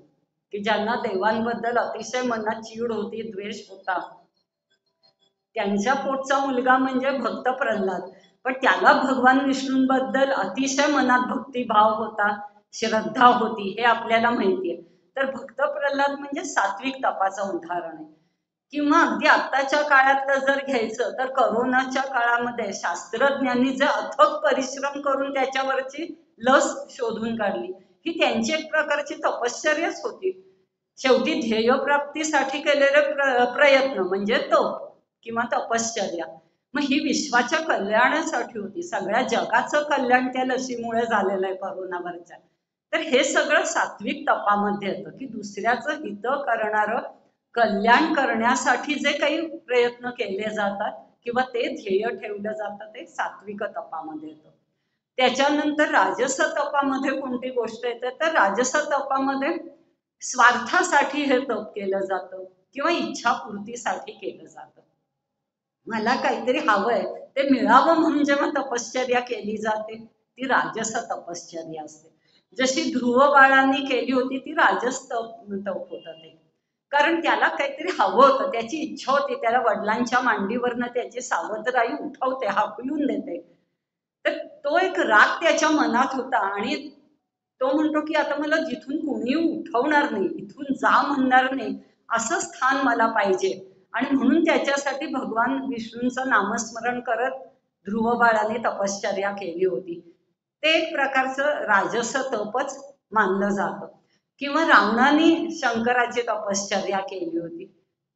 की ज्यांना देवांबद्दल अतिशय मनात चीड होती, द्वेष होता. त्यांच्या पोटचा मुलगा म्हणजे भक्त प्रल्हाद, पण त्याला भगवान विष्णूंबद्दल अतिशय मनात भक्तिभाव होता, श्रद्धा होती, हे आपल्याला माहितीये. तर भक्त प्रल्हाद म्हणजे सात्विक तपाचं उदाहरण आहे. किंवा अगदी आत्ताच्या काळातलं जर घ्यायचं तर करोनाच्या काळामध्ये शास्त्रज्ञांनी जे अथक परिश्रम करून त्याच्यावरची लस शोधून काढली, ही त्यांची एक प्रकारची तपश्चर्याच होती. शेवटी ध्येयप्राप्तीसाठी केलेले प्रयत्न म्हणजे तप किंवा तपश्चर्या. मग ही विश्वाच्या कल्याणासाठी होती, सगळ्या जगाचं कल्याण त्या लसीमुळे झालेलं आहे करोनावरच्या. तर हे सगळं सात्विक तपामध्ये येतं, की दुसऱ्याचं हित करणारं, कल्याण करण्यासाठी जे काही प्रयत्न केले जातात किंवा ते ध्येय ठेवलं जातं ते सात्विक तपामध्ये येतं. त्याच्यानंतर राजस तपामध्ये कोणती गोष्ट येते, तर राजस तपामध्ये स्वार्थासाठी हे तप केलं जातं किंवा इच्छापूर्तीसाठी केलं जातं. मला काहीतरी हवंय ते मिळावं म्हणून जेव्हा तपश्चर्या केली जाते ती राजस तपश्चर्या असते. जशी ध्रुव बाळांनी केली होती ती राजस तप होतं ते, कारण त्याला काहीतरी हवं होतं, त्याची इच्छा होती, त्याला वडिलांच्या मांडीवरनं त्याची सावत्राई उठवते, हाकलून देते. तर तो एक राग त्याच्या मनात होता आणि तो म्हणतो की आता मला जिथून कोणी उठवणार नाही, इथून जा म्हणणार नाही, असं स्थान मला पाहिजे. आणि म्हणून त्याच्यासाठी भगवान विष्णूंचं नामस्मरण करत ध्रुव बाळाने तपश्चर्या केली होती. ते एक प्रकारचं राजस तपच मानलं जातं. किंवा रावणाने शंकराची तपश्चर्या केली होती.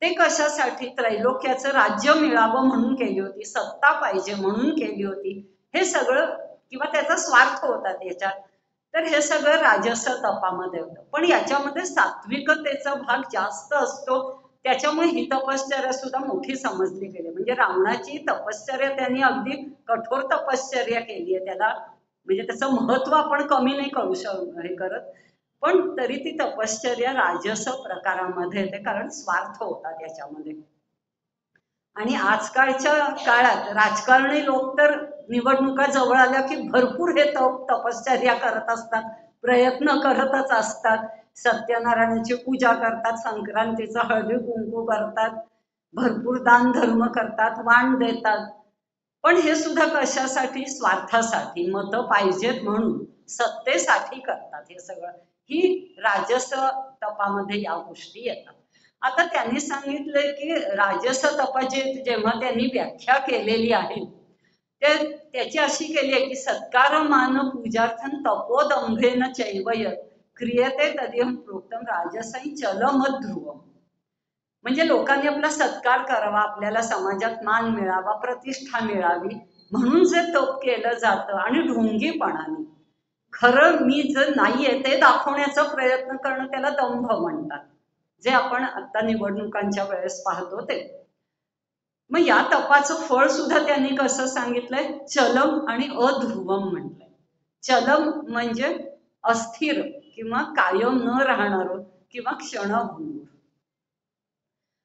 ते कशासाठी? त्रैलोक्याचं राज्य मिळावं म्हणून केली होती, सत्ता पाहिजे म्हणून केली होती. हे सगळं किंवा त्याचा स्वार्थ होता त्याच्यात. तर हे सगळं राजस तपामध्ये होतं. पण याच्यामध्ये सात्विकतेचा भाग जास्त असतो. त्याच्यामुळे ही तपश्चर्या सुद्धा मोठी समजली गेली. म्हणजे रावणाची तपश्चर्या त्यांनी अगदी कठोर तपश्चर्या केली आहे. त्याला म्हणजे त्याचं महत्व आपण कमी नाही करू हे करत, पण तरी ती तपश्चर्या राजस प्रकारामध्ये येते, कारण स्वार्थ होता त्याच्यामध्ये. आणि आजकालच्या काळात राजकारणी लोक तर निवडणुका जवळ आल्या की भरपूर हे तपश्चर्या करत असतात, प्रयत्न करतच असतात. सत्यनारायणाची पूजा करतात, संक्रांतीचा हळदी कुंकू करतात, भरपूर दान धर्म करतात, वाण देतात. पण हे सुद्धा कशासाठी? स्वार्थासाठी, मतं पाहिजेत म्हणून, सत्तेसाठी करतात हे सगळं. ही राजस तपामध्ये या गोष्टी येतात. आता त्यांनी सांगितलंय की राजस तपाची जेव्हा त्यांनी व्याख्या केलेली आहे ते त्याची अशी केली आहे की सत्कार मान पूजार्थन तपोदंभेन चैवय क्रियते तदिहं प्रोक्तम राजसई चलमत ध्रुवम. म्हणजे लोकांनी आपला सत्कार करावा, आपल्याला समाजात मान मिळावा, प्रतिष्ठा मिळावी म्हणून जे तप केलं जातं. आणि ढोंगीपणाने खरं मी जर नाहीये ते दाखवण्याचा प्रयत्न करणं त्याला दंभ म्हणतात, जे आपण आता निवडणुकांच्या वेळेस पाहतो ते. मग या तपाचं फळ सुद्धा त्यांनी कसं सांगितलंय? चलम आणि अध्रुवम म्हटलंय. चलम म्हणजे अस्थिर किंवा कायम न राहणार किंवा क्षणभंगूर,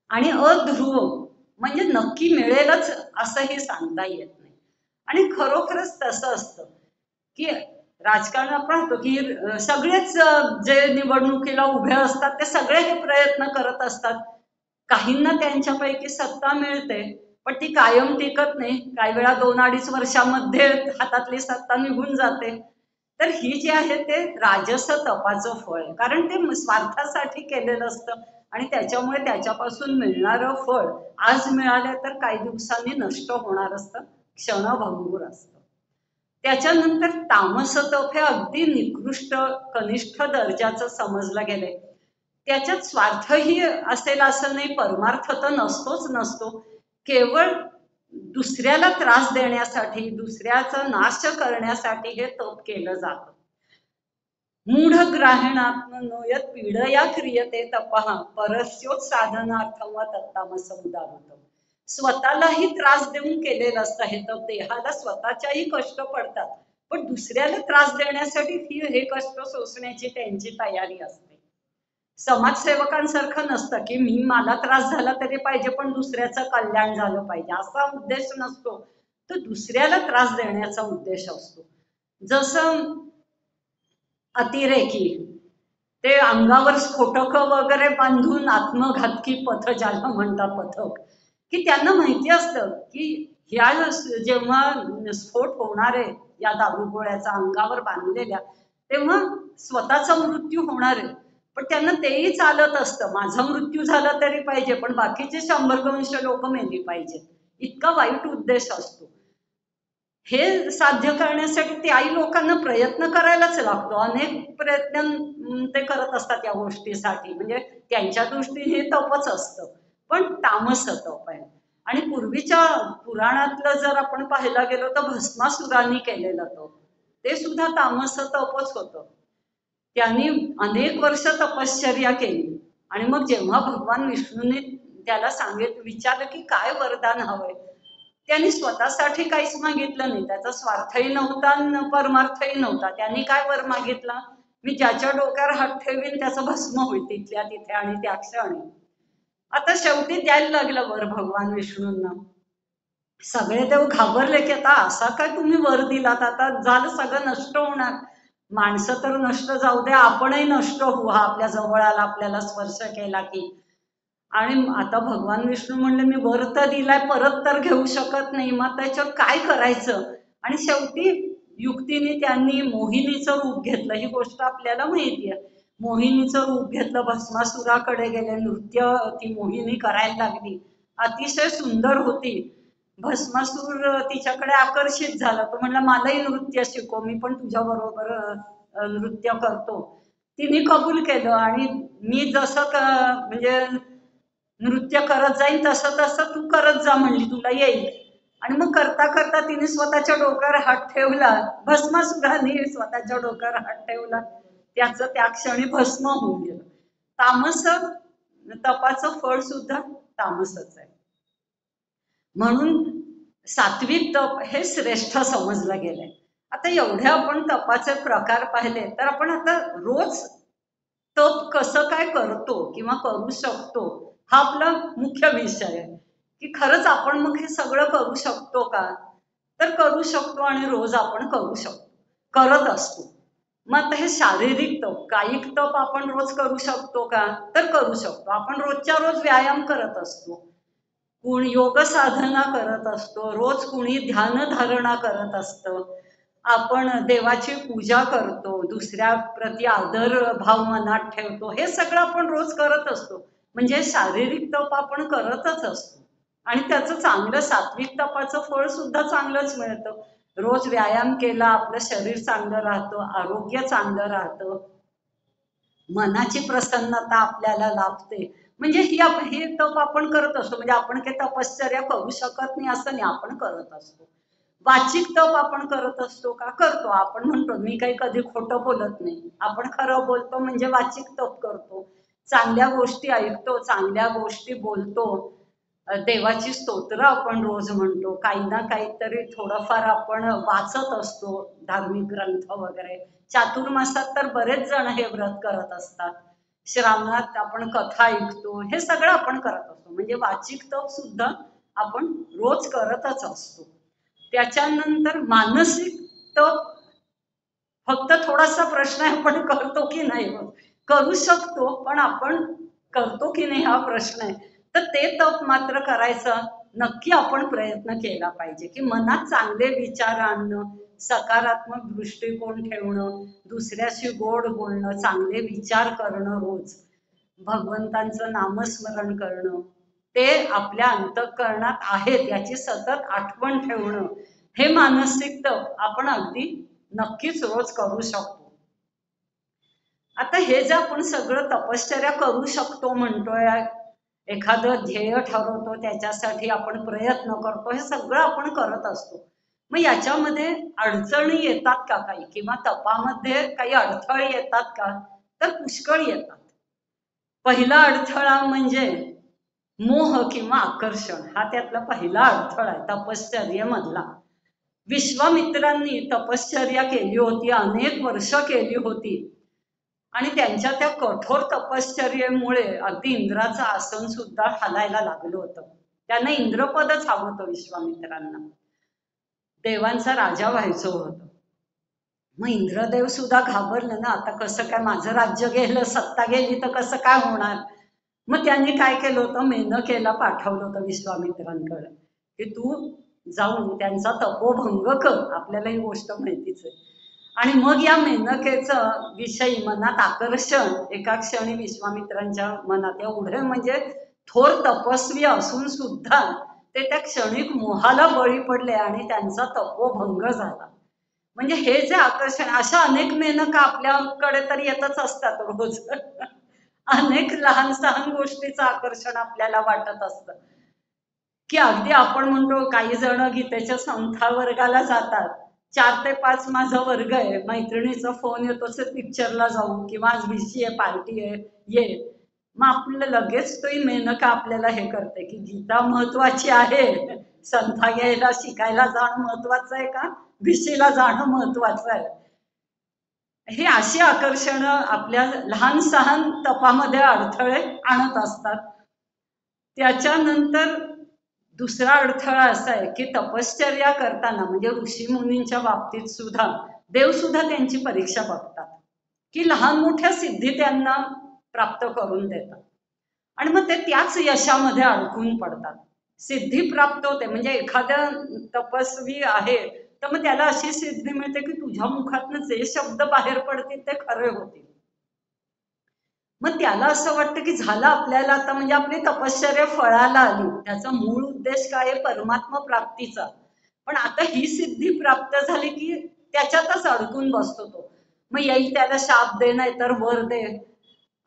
आणि अध्रुव म्हणजे नक्की मिळेलच असंही सांगता येत नाही. आणि खरोखरच तसं असतं की राजकारण आपण पाहतो की सगळेच जे निवडणुकीला उभे असतात ते सगळे हे प्रयत्न करत असतात. काहींना त्यांच्यापैकी सत्ता मिळते, पण ती कायम टिकत नाही. काही वेळा 2-2.5 वर्षामध्ये हातातली सत्ता निघून जाते. तर ही जी आहे ते राजस तपाचं फळ आहे, कारण ते स्वार्थासाठी केलेलं असतं आणि त्याच्यामुळे त्याच्यापासून मिळणारं फळ आज मिळालं तर काही दिवसांनी नष्ट होणार असतं, क्षणभंगूर असतं. त्याच्यानंतर तामस तप हे अगदी निकृष्ट कनिष्ठ दर्जाचं समजलं गेलंय. त्याच्यात स्वार्थही असेल असं नाही, परमार्थ तर नसतोच नसतो. केवळ दुसऱ्याला त्रास देण्यासाठी, दुसऱ्याचा नाश करण्यासाठी हे तप केलं जातं. मूढ ग्राहणात्मनो यत् पीडया क्रियते तपः परस्योत्साधनार्थम व तत्तामस उदाहृतम्. स्वतःलाही त्रास देऊन केलेलं असतं हे तप. देहाला स्वतःच्याही कष्ट पडतात, पण दुसऱ्याला त्रास देण्यासाठी हे कष्ट सोसण्याची त्यांची तयारी असते. समाजसेवकांसारखं नसतं की मी मला त्रास झाला तरी पाहिजे पण दुसऱ्याचं कल्याण झालं पाहिजे असा उद्देश नसतो. तर दुसऱ्याला त्रास देण्याचा उद्देश असतो. जसं अतिरेकी ते अंगावर स्फोटक वगैरे बांधून आत्मघातकी पथ ज्याला म्हणतात पथक, की त्यांना माहिती असतं की ह्या जेव्हा स्फोट होणार आहे या दारूगोळ्याचा अंगावर बांधलेल्या, तेव्हा स्वतःचा मृत्यू होणार आहे. पण त्यांना तेही चालत असतं, माझा मृत्यू झाला तरी पाहिजे पण बाकीचे 100-200 लोक मेली पाहिजे, इतका वाईट उद्देश असतो. हे साध्य करण्यासाठी त्याही लोकांना प्रयत्न करायलाच लागतो. अनेक प्रयत्न ते करत असतात या गोष्टीसाठी. म्हणजे त्यांच्या दृष्टीने हे तपच असतं, पण तामस तप आहे. आणि पूर्वीच्या पुराणातलं जर आपण पाहायला गेलो तर भस्मासुरांनी केलेलं तप, ते सुद्धा तामस तपच होतं. त्यांनी अनेक वर्ष तपश्चर्या केली आणि मग जेव्हा भगवान विष्णूने त्याला विचारलं की काय वरदान हवंय, त्यांनी स्वतःसाठी काहीच मागितलं नाही. त्याचा स्वार्थही नव्हता आणि परमार्थही नव्हता. त्यांनी काय वर मागितला? मी ज्याच्या डोक्यावर हात ठेवीन त्याचं भस्म होईल तिथल्या तिथे आणि त्या क्षणी. आता शेवटी द्यायला लागलं वर भगवान विष्णूंना. सगळे देव घाबरले की आता असा काय तुम्ही वर दिलात, आता झालं सगळं नष्ट होणार. माणसं तर नष्ट जाऊ दे, आपणही नष्ट होऊ हा आपल्या जवळ आला, आपल्याला स्पर्श केला की. आणि आता भगवान विष्णू म्हणले मी वर तर दिलाय, परत तर घेऊ शकत नाही, मग त्याच्यावर काय करायचं? आणि शेवटी युक्तीने त्यांनी मोहिनीचं रूप घेतलं. ही गोष्ट आपल्याला माहिती आहे. मोहिनीचं रूप घेतलं, भस्मासुराकडे गेले, नृत्य ती मोहिनी करायला लागली, अतिशय सुंदर होती. भस्मासूर तिच्याकडे आकर्षित झाला. तो म्हणला मलाही नृत्य शिकव, मी पण तुझ्या बरोबर नृत्य करतो. तिने कबूल केलं आणि मी जसं म्हणजे नृत्य करत जाईल तसं तसं तू करत जा म्हणली, तुला येईल. आणि मग करता करता तिने स्वतःच्या डोक्यावर हात ठेवला, भस्मासुराने स्वतःच्या डोक्यावर हात ठेवला, त्याचं त्या क्षणी भस्म होऊन गेलं. तामस तपाचं फळ सुद्धा तामसच आहे. म्हणून सात्विक तप हे श्रेष्ठ समजलं गेलंय. आता एवढे आपण तपाचे प्रकार पाहिले, तर आपण आता रोज तप कसं काय करतो किंवा करू शकतो हा आपला मुख्य विषय आहे. की खरंच आपण मग हे सगळं करू शकतो का? तर करू शकतो आणि रोज आपण करू शकतो, करत असतो. मग आता हे शारीरिक तप, कायिक तप आपण रोज करू शकतो का? तर करू शकतो. आपण रोजच्या रोज व्यायाम करत असतो, कोणी योग साधना करत असतो, रोज कुणी ध्यान धारणा करत असतं, आपण देवाची पूजा करतो, दुसऱ्या प्रती आदर भाव मनात ठेवतो, हे सगळं आपण रोज करत असतो. म्हणजे शारीरिक तप आपण करतच असतो आणि त्याचं चांगलं सात्विक तपाचं फळ सुद्धा चांगलंच मिळतं. रोज व्यायाम केला, आपलं शरीर चांगलं राहतं, आरोग्य चांगलं राहतं, मनाची प्रसन्नता आपल्याला लाभते. म्हणजे हे तप आपण करत असतो. म्हणजे आपण काही तपश्चर्या करू शकत नाही असं नाही, आपण करत असतो. वाचिक तप आपण करत असतो का? करतो. आपण म्हणतो मी काही कधी खोटं बोलत नाही, आपण खरं बोलतो, म्हणजे वाचिक तप करतो. चांगल्या गोष्टी ऐकतो, चांगल्या गोष्टी बोलतो, देवाची स्तोत्र आपण रोज म्हणतो, काही ना काहीतरी थोडंफार आपण वाचत असतो, धार्मिक ग्रंथ वगैरे. चातुर्मासात तर बरेच जण हे व्रत करत असतात. श्रावणात आपण कथा ऐकतो, हे सगळं आपण करत असतो. म्हणजे वाचिक तप सुद्धा आपण रोज करतच असतो. त्याच्यानंतर मानसिक तप फक्त थोडासा प्रश्न आहे, आपण करतो की नाही. करू शकतो, पण आपण करतो की नाही हा प्रश्न आहे. तर ते तप मात्र करायचं नक्की आपण प्रयत्न केला पाहिजे, की मनात चांगले विचार आणणं, सकारात्मक दृष्टिकोन ठेवणं, दुसऱ्याशी गोड बोलणं, चांगले विचार करणं, रोज भगवंतांचं नामस्मरण करणं, ते आपल्या अंतःकरणात आहेत याची सतत आठवण ठेवणं, हे मानसिक तप आपण अगदी नक्कीच रोज करू शकतो. आता हे जे आपण सगळं तपश्चर्या करू शकतो म्हणतोय, एखादं ध्येय ठरवतो, त्याच्यासाठी आपण प्रयत्न करतो, हे सगळं आपण करत असतो. मग याच्यामध्ये अडचणी येतात का काही, किंवा तपामध्ये काही अडथळे येतात का? तर पुष्कळ येतात. पहिला अडथळा म्हणजे मोह किंवा आकर्षण, हा त्यातला पहिला अडथळा आहे तपश्चर्येमधला. विश्वामित्रांनी तपश्चर्या केली होती, अनेक वर्ष केली होती, आणि त्यांच्या त्या कठोर तपश्चर्येमुळे अगदी इंद्राचं आसन सुद्धा हलायला लागलं होतं. त्यांना इंद्रपदच हवं होतं विश्वामित्रांना, देवांचा राजा व्हायचं होतं. मग इंद्रदेव सुद्धा घाबरलं ना, आता कसं काय, माझं राज्य गेलं, सत्ता गेली तर कसं काय होणार. मग त्यांनी काय केलं होतं, मेनकेला पाठवलं होतं विश्वामित्रांकडे, की तू जाऊन त्यांचा तपोभंग कर. आपल्याला ही गोष्ट माहितीच आहे. आणि मग या मेनकेचं विषयी मनात आकर्षण एका क्षणी विश्वामित्रांच्या मनात, एवढे म्हणजे थोर तपस्वी असून सुद्धा ते त्या क्षणिक मोहाला बळी पडले आणि त्यांचा तपोभंग झाला. म्हणजे हे जे आकर्षण, अशा अनेक मेनका आपल्याकडे तर येतच असतात रोज. अनेक लहान सहान गोष्टीचं आकर्षण आपल्याला वाटत असतं, की अगदी आपण म्हणतो काही जण गीतेच्या संथा वर्गाला जातात, 4 ते 5 माझा वर्ग आहे, मैत्रिणीचा फोन येतो, पिक्चरला जाऊ किंवा आज बीसी आहे, पार्टी आहे, ये. मग आपल्याला लगेच तो मेनका आपल्याला हे करते, की गीता महत्वाची आहे, संथा घ्यायला शिकायला जाणं महत्वाचं आहे का बीसीला जाणं महत्वाचं आहे. हे अशी आकर्षण आपल्या लहान सहान तपामध्ये अडथळे आणत असतात. त्याच्यानंतर दुसरा अडथळा असा आहे, की तपश्चर्या करताना म्हणजे ऋषी मुनींच्या बाबतीत सुद्धा देव सुद्धा त्यांची परीक्षा बघतात, की लहान मोठ्या सिद्धी त्यांना प्राप्त करून देतात, आणि मग ते त्याच यशामध्ये अडकून पडतात. सिद्धी प्राप्त होते, म्हणजे एखाद्या तपस्वी आहे, तर मग त्याला अशी सिद्धी मिळते की तुझ्या मुखातनं जे शब्द बाहेर पडतील ते खरे होतील. मग त्याला असं वाटतं की झालं आपल्याला आता, म्हणजे आपली तपश्चर्या फळाला आली. त्याचा मूळ उद्देश काय आहे? परमात्मा प्राप्तीचा. पण आता ही सिद्धी प्राप्त झाली की त्याच्यातच अडकून बसतो तो. मग येईल त्याला शाप दे, नाही तर वर दे,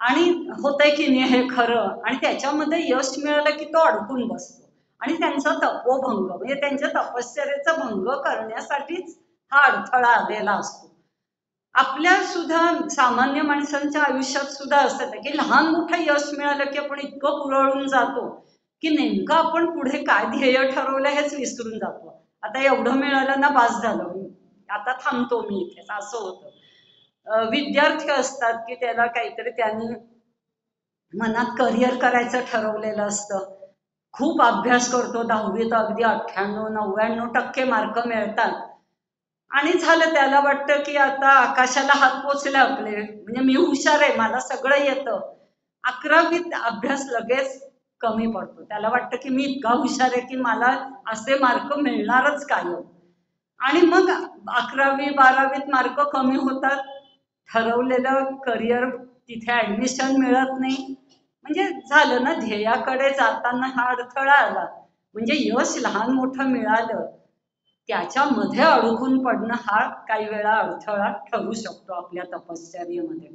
आणि होतंय की नाही हे खरं, आणि त्याच्यामध्ये यश मिळालं की तो अडकून बसतो. आणि त्यांचा तपोभंग म्हणजे त्यांच्या तपश्चर्याचा भंग करण्यासाठीच हा अडथळा आलेला असतो. आपल्या सुद्धा सामान्य माणसांच्या आयुष्यात सुद्धा असतं की लहान मोठं यश मिळालं की आपण इतकं पुरळून जातो की नेमकं आपण पुढे काय ध्येय ठरवलं हेच विसरून जातो. आता एवढं मिळालं ना, बास झालं, आता थांबतो मी इथेच, असं होतं. विद्यार्थी असतात की त्याला काहीतरी त्यांनी मनात करिअर करायचं ठरवलेलं असतं. खूप अभ्यास करतो, 10वीत अगदी 98-99% मार्क मिळतात, आणि झालं, त्याला वाटतं की आता आकाशाला हात पोचले आपले, म्हणजे मी हुशार आहे, मला सगळं येतं. 11वीत अभ्यास लगेच कमी पडतो. त्याला वाटतं की मी इतका हुशार आहे की मला असे मार्क मिळणारच काय. आणि मग 11वी-12वीत मार्क कमी होतात, ठरवलेलं करिअर तिथे ऍडमिशन मिळत नाही. म्हणजे झालं ना, ध्येयाकडे जाताना हा अडथळा आला. म्हणजे यश लहान मोठं मिळालं, त्याच्यामध्ये अडकून पडणं हा काही वेळा अडथळा ठरू शकतो आपल्या तपश्चर्येमध्ये.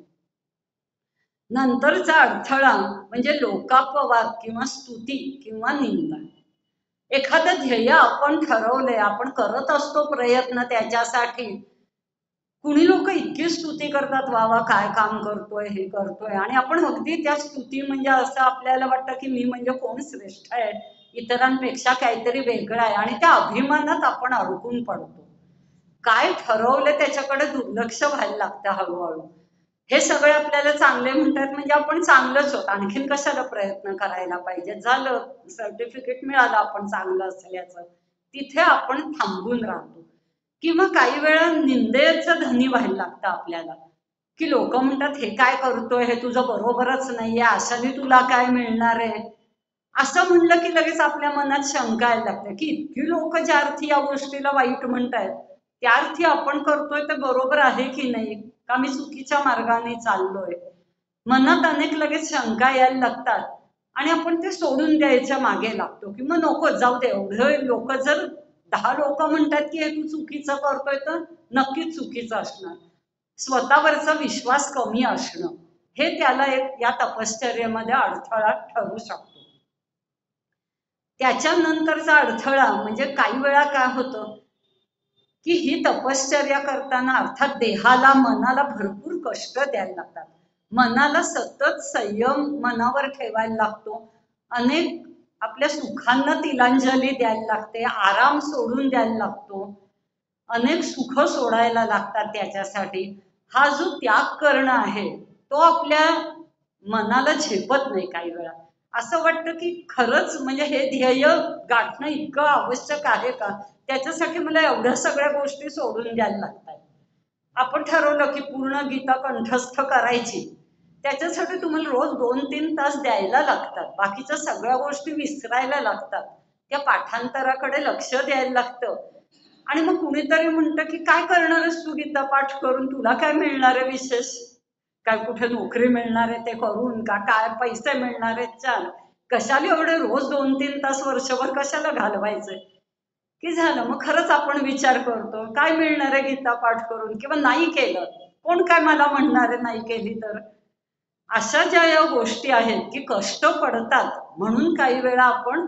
नंतरचा अडथळा म्हणजे लोकापवाद किंवा स्तुती किंवा निंदा. एखादं ध्येय आपण ठरवलंय, आपण करत असतो प्रयत्न त्याच्यासाठी, कुणी लोक इतकी स्तुती करतात, वा वा काय काम करतोय, हे करतोय, आणि आपण अगदी त्या स्तुती म्हणजे असं आपल्याला वाटतं की मी म्हणजे कोण श्रेष्ठ आहे, इतरांपेक्षा काहीतरी वेगळं आहे, आणि त्या अभिमानात आपण अडकून पडतो. काय ठरवलं त्याच्याकडे दुर्लक्ष व्हायला लागतं हळूहळू. हे सगळे आपल्याला चांगले म्हणतात म्हणजे आपण चांगलंच होत, आणखीन कशाला प्रयत्न करायला पाहिजे, झालं सर्टिफिकेट मिळालं आपण चांगलं असल्याचं, तिथे आपण थांबून राहतो. किंवा काही वेळा निंदेचं धनी व्हायला लागतं आपल्याला, की लोक म्हणतात हे काय करतोय, हे तुझं बरोबरच नाहीये, अशाने तुला काय मिळणार आहे, असं म्हणलं की लगेच आपल्या मनात शंका यायला लागते की इतकी लोक ज्या अर्थी या गोष्टीला वाईट म्हणतायत, त्या अर्थी आपण करतोय ते बरोबर आहे की नाही, का मी चुकीच्या मार्गाने चाललोय. मनात अनेक लगेच शंका यायला लागतात, आणि आपण ते सोडून द्यायच्या मागे लागतो की मग नको, जाऊ दे, एवढं लोक जर 10 लोक म्हणतात की हे तू चुकीचं करतोय तर नक्कीच चुकीचं असणार. स्वतःवरचा विश्वास कमी असणं हे त्याला एक या तपश्चर्येमध्ये अडथळा ठरू शकतो. त्याच्यानंतरचा अडथळा म्हणजे काही वेळा काय होतं की ही तपश्चर्या करताना अर्थात देहाला, मनाला भरपूर कष्ट द्यायला लागतात. मनाला सतत संयम मनावर ठेवायला लागतो, अनेक आपल्या सुखांना तिलांजली द्यायला लागते, आराम सोडून द्यायला लागतो, अनेक सुख सोडायला लागतात त्याच्यासाठी. हा जो त्याग करणं आहे तो आपल्या मनाला झेपत नाही काही वेळा. असं वाटतं की खरंच म्हणजे हे ध्येय गाठणं इतकं आवश्यक आहे का, त्याच्यासाठी मला एवढ्या सगळ्या गोष्टी सोडून द्यायला लागतात. आपण ठरवलं की पूर्ण गीता कंठस्थ करायची, त्याच्यासाठी तुम्हाला रोज 2-3 तास द्यायला लागतात, बाकीच्या सगळ्या गोष्टी विसरायला लागतात, त्या पाठांतराकडे लक्ष द्यायला लागतं. आणि मग कुणीतरी म्हणतं की काय करणार आहेस तू गीता पाठ करून, तुला काय मिळणार आहे विशेष, काय कुठे नोकरी मिळणार आहे ते करून, का काय पैसे मिळणार आहेत, चाल कशाला एवढे रोज 2-3 तास वर्षभर कशाला घालवायचे. की झालं, मग खरंच आपण विचार करतो काय मिळणार आहे गीता पाठ करून, किंवा नाही केलं कोण काय मला म्हणणार आहे नाही केली तर. अशा ज्या या गोष्टी आहेत की कष्ट पडतात म्हणून काही वेळा आपण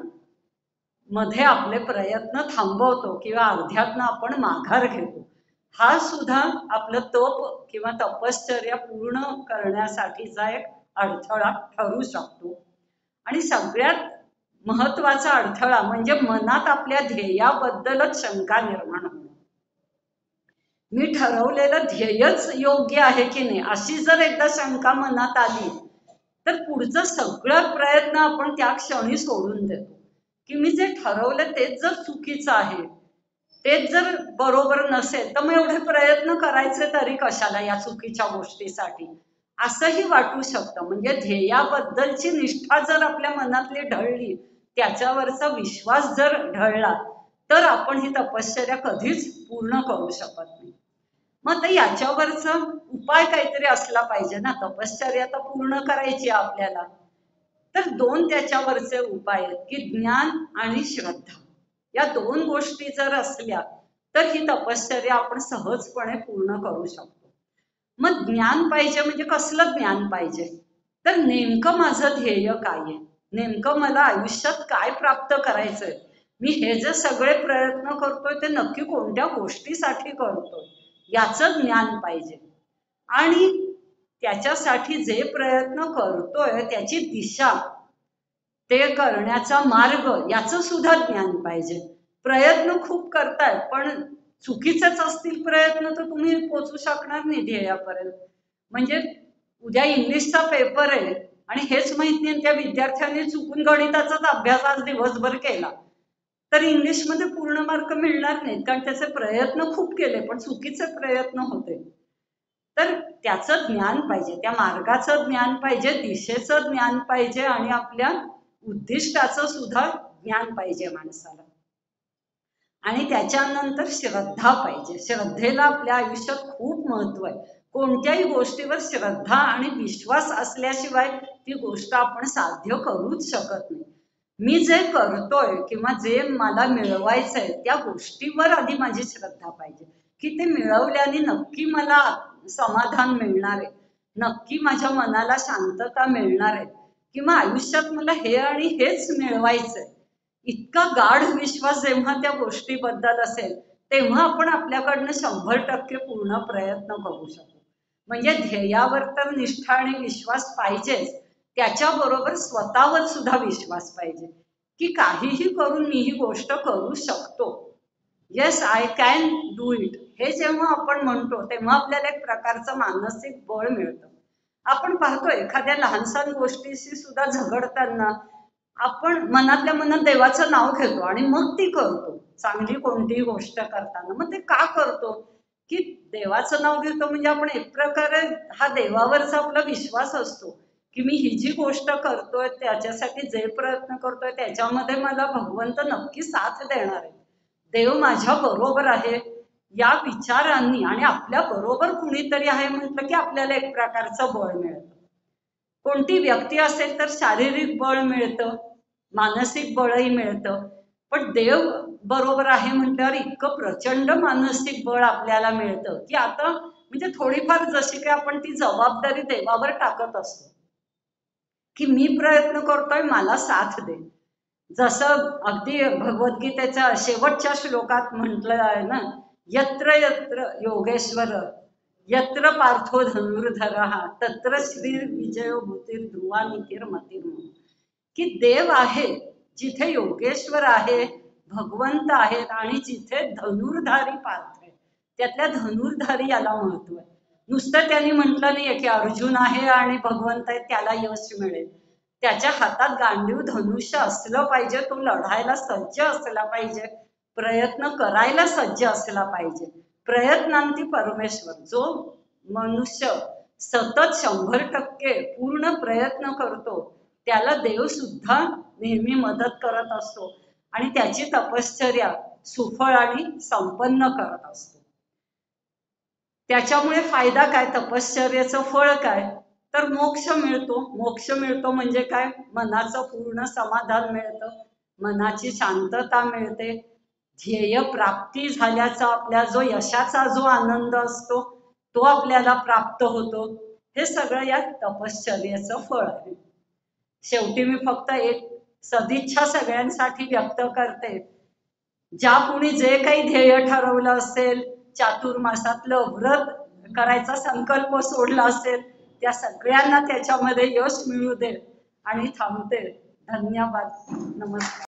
मध्ये आपले प्रयत्न थांबवतो किंवा अर्ध्यातनं आपण माघार घेतो. हा सुद्धा आपलं तप किंवा तपश्चर्या पूर्ण करण्यासाठीचा एक अडथळा ठरू शकतो. आणि सगळ्यात महत्वाचा अडथळा म्हणजे मनात आपल्या ध्येयाबद्दलच शंका निर्माण होणं. मी ठरवलेलं ध्येयच योग्य आहे की नाही अशी जर एकदा शंका मनात आली तर पुढचं सगळं प्रयत्न आपण त्या क्षणी सोडून देतो, की मी जे ठरवलं तेच जर चुकीचं आहे, तेच जर बरोबर नसेल तर मग एवढे प्रयत्न करायचे तरी कशाला या चुकीच्या गोष्टीसाठी, असंही वाटू शकतं. म्हणजे ध्येयाबद्दलची निष्ठा जर आपल्या मनातली ढळली, त्याच्यावरचा विश्वास जर ढळला, तर आपण ही तपश्चर्या कधीच पूर्ण करू शकत नाही. मग तर याच्यावरचा उपाय काहीतरी असला पाहिजे ना. तपश्चर्या तर पूर्ण करायची आपल्याला, तर दोन त्याच्यावरचे उपाय आहेत की ज्ञान आणि श्रद्धा. या दोन गोष्टी जर असल्या तर ही तपश्चर्या आपण सहजपणे पूर्ण करू शकतो. मग ज्ञान पाहिजे म्हणजे कसलं ज्ञान पाहिजे, तर नेमकं माझं ध्येय काय आहे, नेमकं मला आयुष्यात काय प्राप्त करायचंय, मी हे जे सगळे प्रयत्न करतोय ते नक्की कोणत्या गोष्टीसाठी करतोय याचं ज्ञान पाहिजे. आणि त्याच्यासाठी जे प्रयत्न करतोय त्याची दिशा, ते करण्याचा मार्ग याचं सुद्धा ज्ञान पाहिजे. प्रयत्न खूप करताय पण चुकीचेच असतील प्रयत्न तर तुम्ही पोचू शकणार नाही ध्येयापर्यंत. म्हणजे उद्या इंग्लिशचा पेपर आहे आणि हेच माहित नाही त्या विद्यार्थ्यांनी चुकून गणिताचाच अभ्यास आज दिवसभर केला तर इंग्लिशमध्ये पूर्ण मार्क मिळणार नाहीत, कारण त्याचे प्रयत्न खूप केले पण चुकीचे प्रयत्न होते. तर त्याचं ज्ञान पाहिजे, त्या मार्गाचं ज्ञान पाहिजे, दिशेचं ज्ञान पाहिजे आणि आपल्या उद्दिष्टाचं सुद्धा ज्ञान पाहिजे माणसाला. आणि त्याच्यानंतर श्रद्धा पाहिजे. श्रद्धेला आपल्या आयुष्यात खूप महत्व आहे. कोणत्याही गोष्टीवर श्रद्धा आणि विश्वास असल्याशिवाय ती गोष्ट आपण साध्य करूच शकत नाही. मी जे करतोय किंवा जे मला मिळवायचंय त्या गोष्टीवर आधी माझी श्रद्धा पाहिजे की ते मिळवल्याने नक्की मला समाधान मिळणार आहे, नक्की माझ्या मनाला शांतता मिळणार आहे, किंवा आयुष्यात मला हे आणि हेच मिळवायचंय. इतका गाढ विश्वास जेव्हा त्या गोष्टीबद्दल असेल तेव्हा आपण आपल्याकडनं 100% पूर्ण प्रयत्न करू शकतो. म्हणजे ध्येयावर तर निष्ठा आणि विश्वास पाहिजेच, त्याच्याबरोबर स्वतःवर सुद्धा विश्वास पाहिजे की काहीही करून मी ही गोष्ट करू शकतो. Yes I can do it, हे जेव्हा आपण म्हणतो तेव्हा आपल्याला एक प्रकारचं मानसिक बळ मिळतं. आपण पाहतो एखाद्या लहानसहान गोष्टीशी सुद्धा झगडताना आपण मनातल्या मनात देवाचं नाव घेतो आणि मग ती करतो. चांगली कोणतीही गोष्ट करताना मग ते का करतो की देवाचं नाव घेतो, म्हणजे आपण एक प्रकारे हा देवावरचा आपला विश्वास असतो की मी ही जी गोष्ट करतोय त्याच्यासाठी जे प्रयत्न करतोय त्याच्यामध्ये मला भगवंत नक्की साथ देणार आहे, देव माझ्या बरोबर आहे या विचारांनी. आणि आपल्या बरोबर कुणीतरी आहे म्हटलं की आपल्याला एक प्रकारचं बळ मिळतं. कोणती व्यक्ती असेल तर शारीरिक बळ मिळतं, मानसिक बळही मिळतं, पण देव बरोबर आहे म्हटल्यावर इतकं प्रचंड मानसिक बळ आपल्याला मिळतं की आता म्हणजे थोडीफार जशी काही आपण ती जबाबदारी देवावर टाकत असतो की मी प्रयत्न करतोय मला साथ दे. जसं अगदी भगवद्गीतेच्या शेवटच्या श्लोकात म्हटलं आहे ना, यत्र यत्र योगेश्वर यत्र पार्थो धनुर्धरः तत्र श्री विजय भूतीर ध्रुवा नीतीर मतीर, की देव आहे जिथे योगेश्वर आहे, भगवंत आहेत, आणि जिथे धनुर्धारी पार्थ आहे त्यातल्या धनुर्धारी याला महत्व आहे. नुसतं त्यांनी म्हटलं नाहीये की अर्जुन आहे आणि भगवंत आहे त्याला यश मिळेल. त्याच्या हातात गांडीव धनुष्य असलं पाहिजे, तो लढायला सज्ज असला पाहिजे, प्रयत्न करायला सज्ज असला पाहिजे. प्रयत्नांती परमेश्वर. जो मनुष्य सतत 100% पूर्ण प्रयत्न करतो त्याला देव सुद्धा नेहमी मदत करत असतो आणि त्याची तपश्चर्या सुफळ आणि संपन्न करत असतो. त्याच्यामुळे फायदा काय, तपश्चर्याचं फळ काय, तर मोक्ष मिळतो. मोक्ष मिळतो म्हणजे काय, मनाचं पूर्ण समाधान मिळतं, मनाची शांतता मिळते, ध्येय प्राप्ती झाल्याचा आपल्या जो यशाचा जो आनंद असतो तो आपल्याला प्राप्त होतो. हे सगळं या तपश्चर्याचं फळ आहे. शेवटी मी फक्त एक सदिच्छा सगळ्यांसाठी व्यक्त करते, ज्या कुणी जे काही ध्येय ठरवलं असेल, चातुर्मासातलं व्रत करायचा संकल्प सोडला असेल, त्या सगळ्यांना त्याच्यामध्ये यश मिळू दे. आणि थांबते. धन्यवाद. नमस्कार.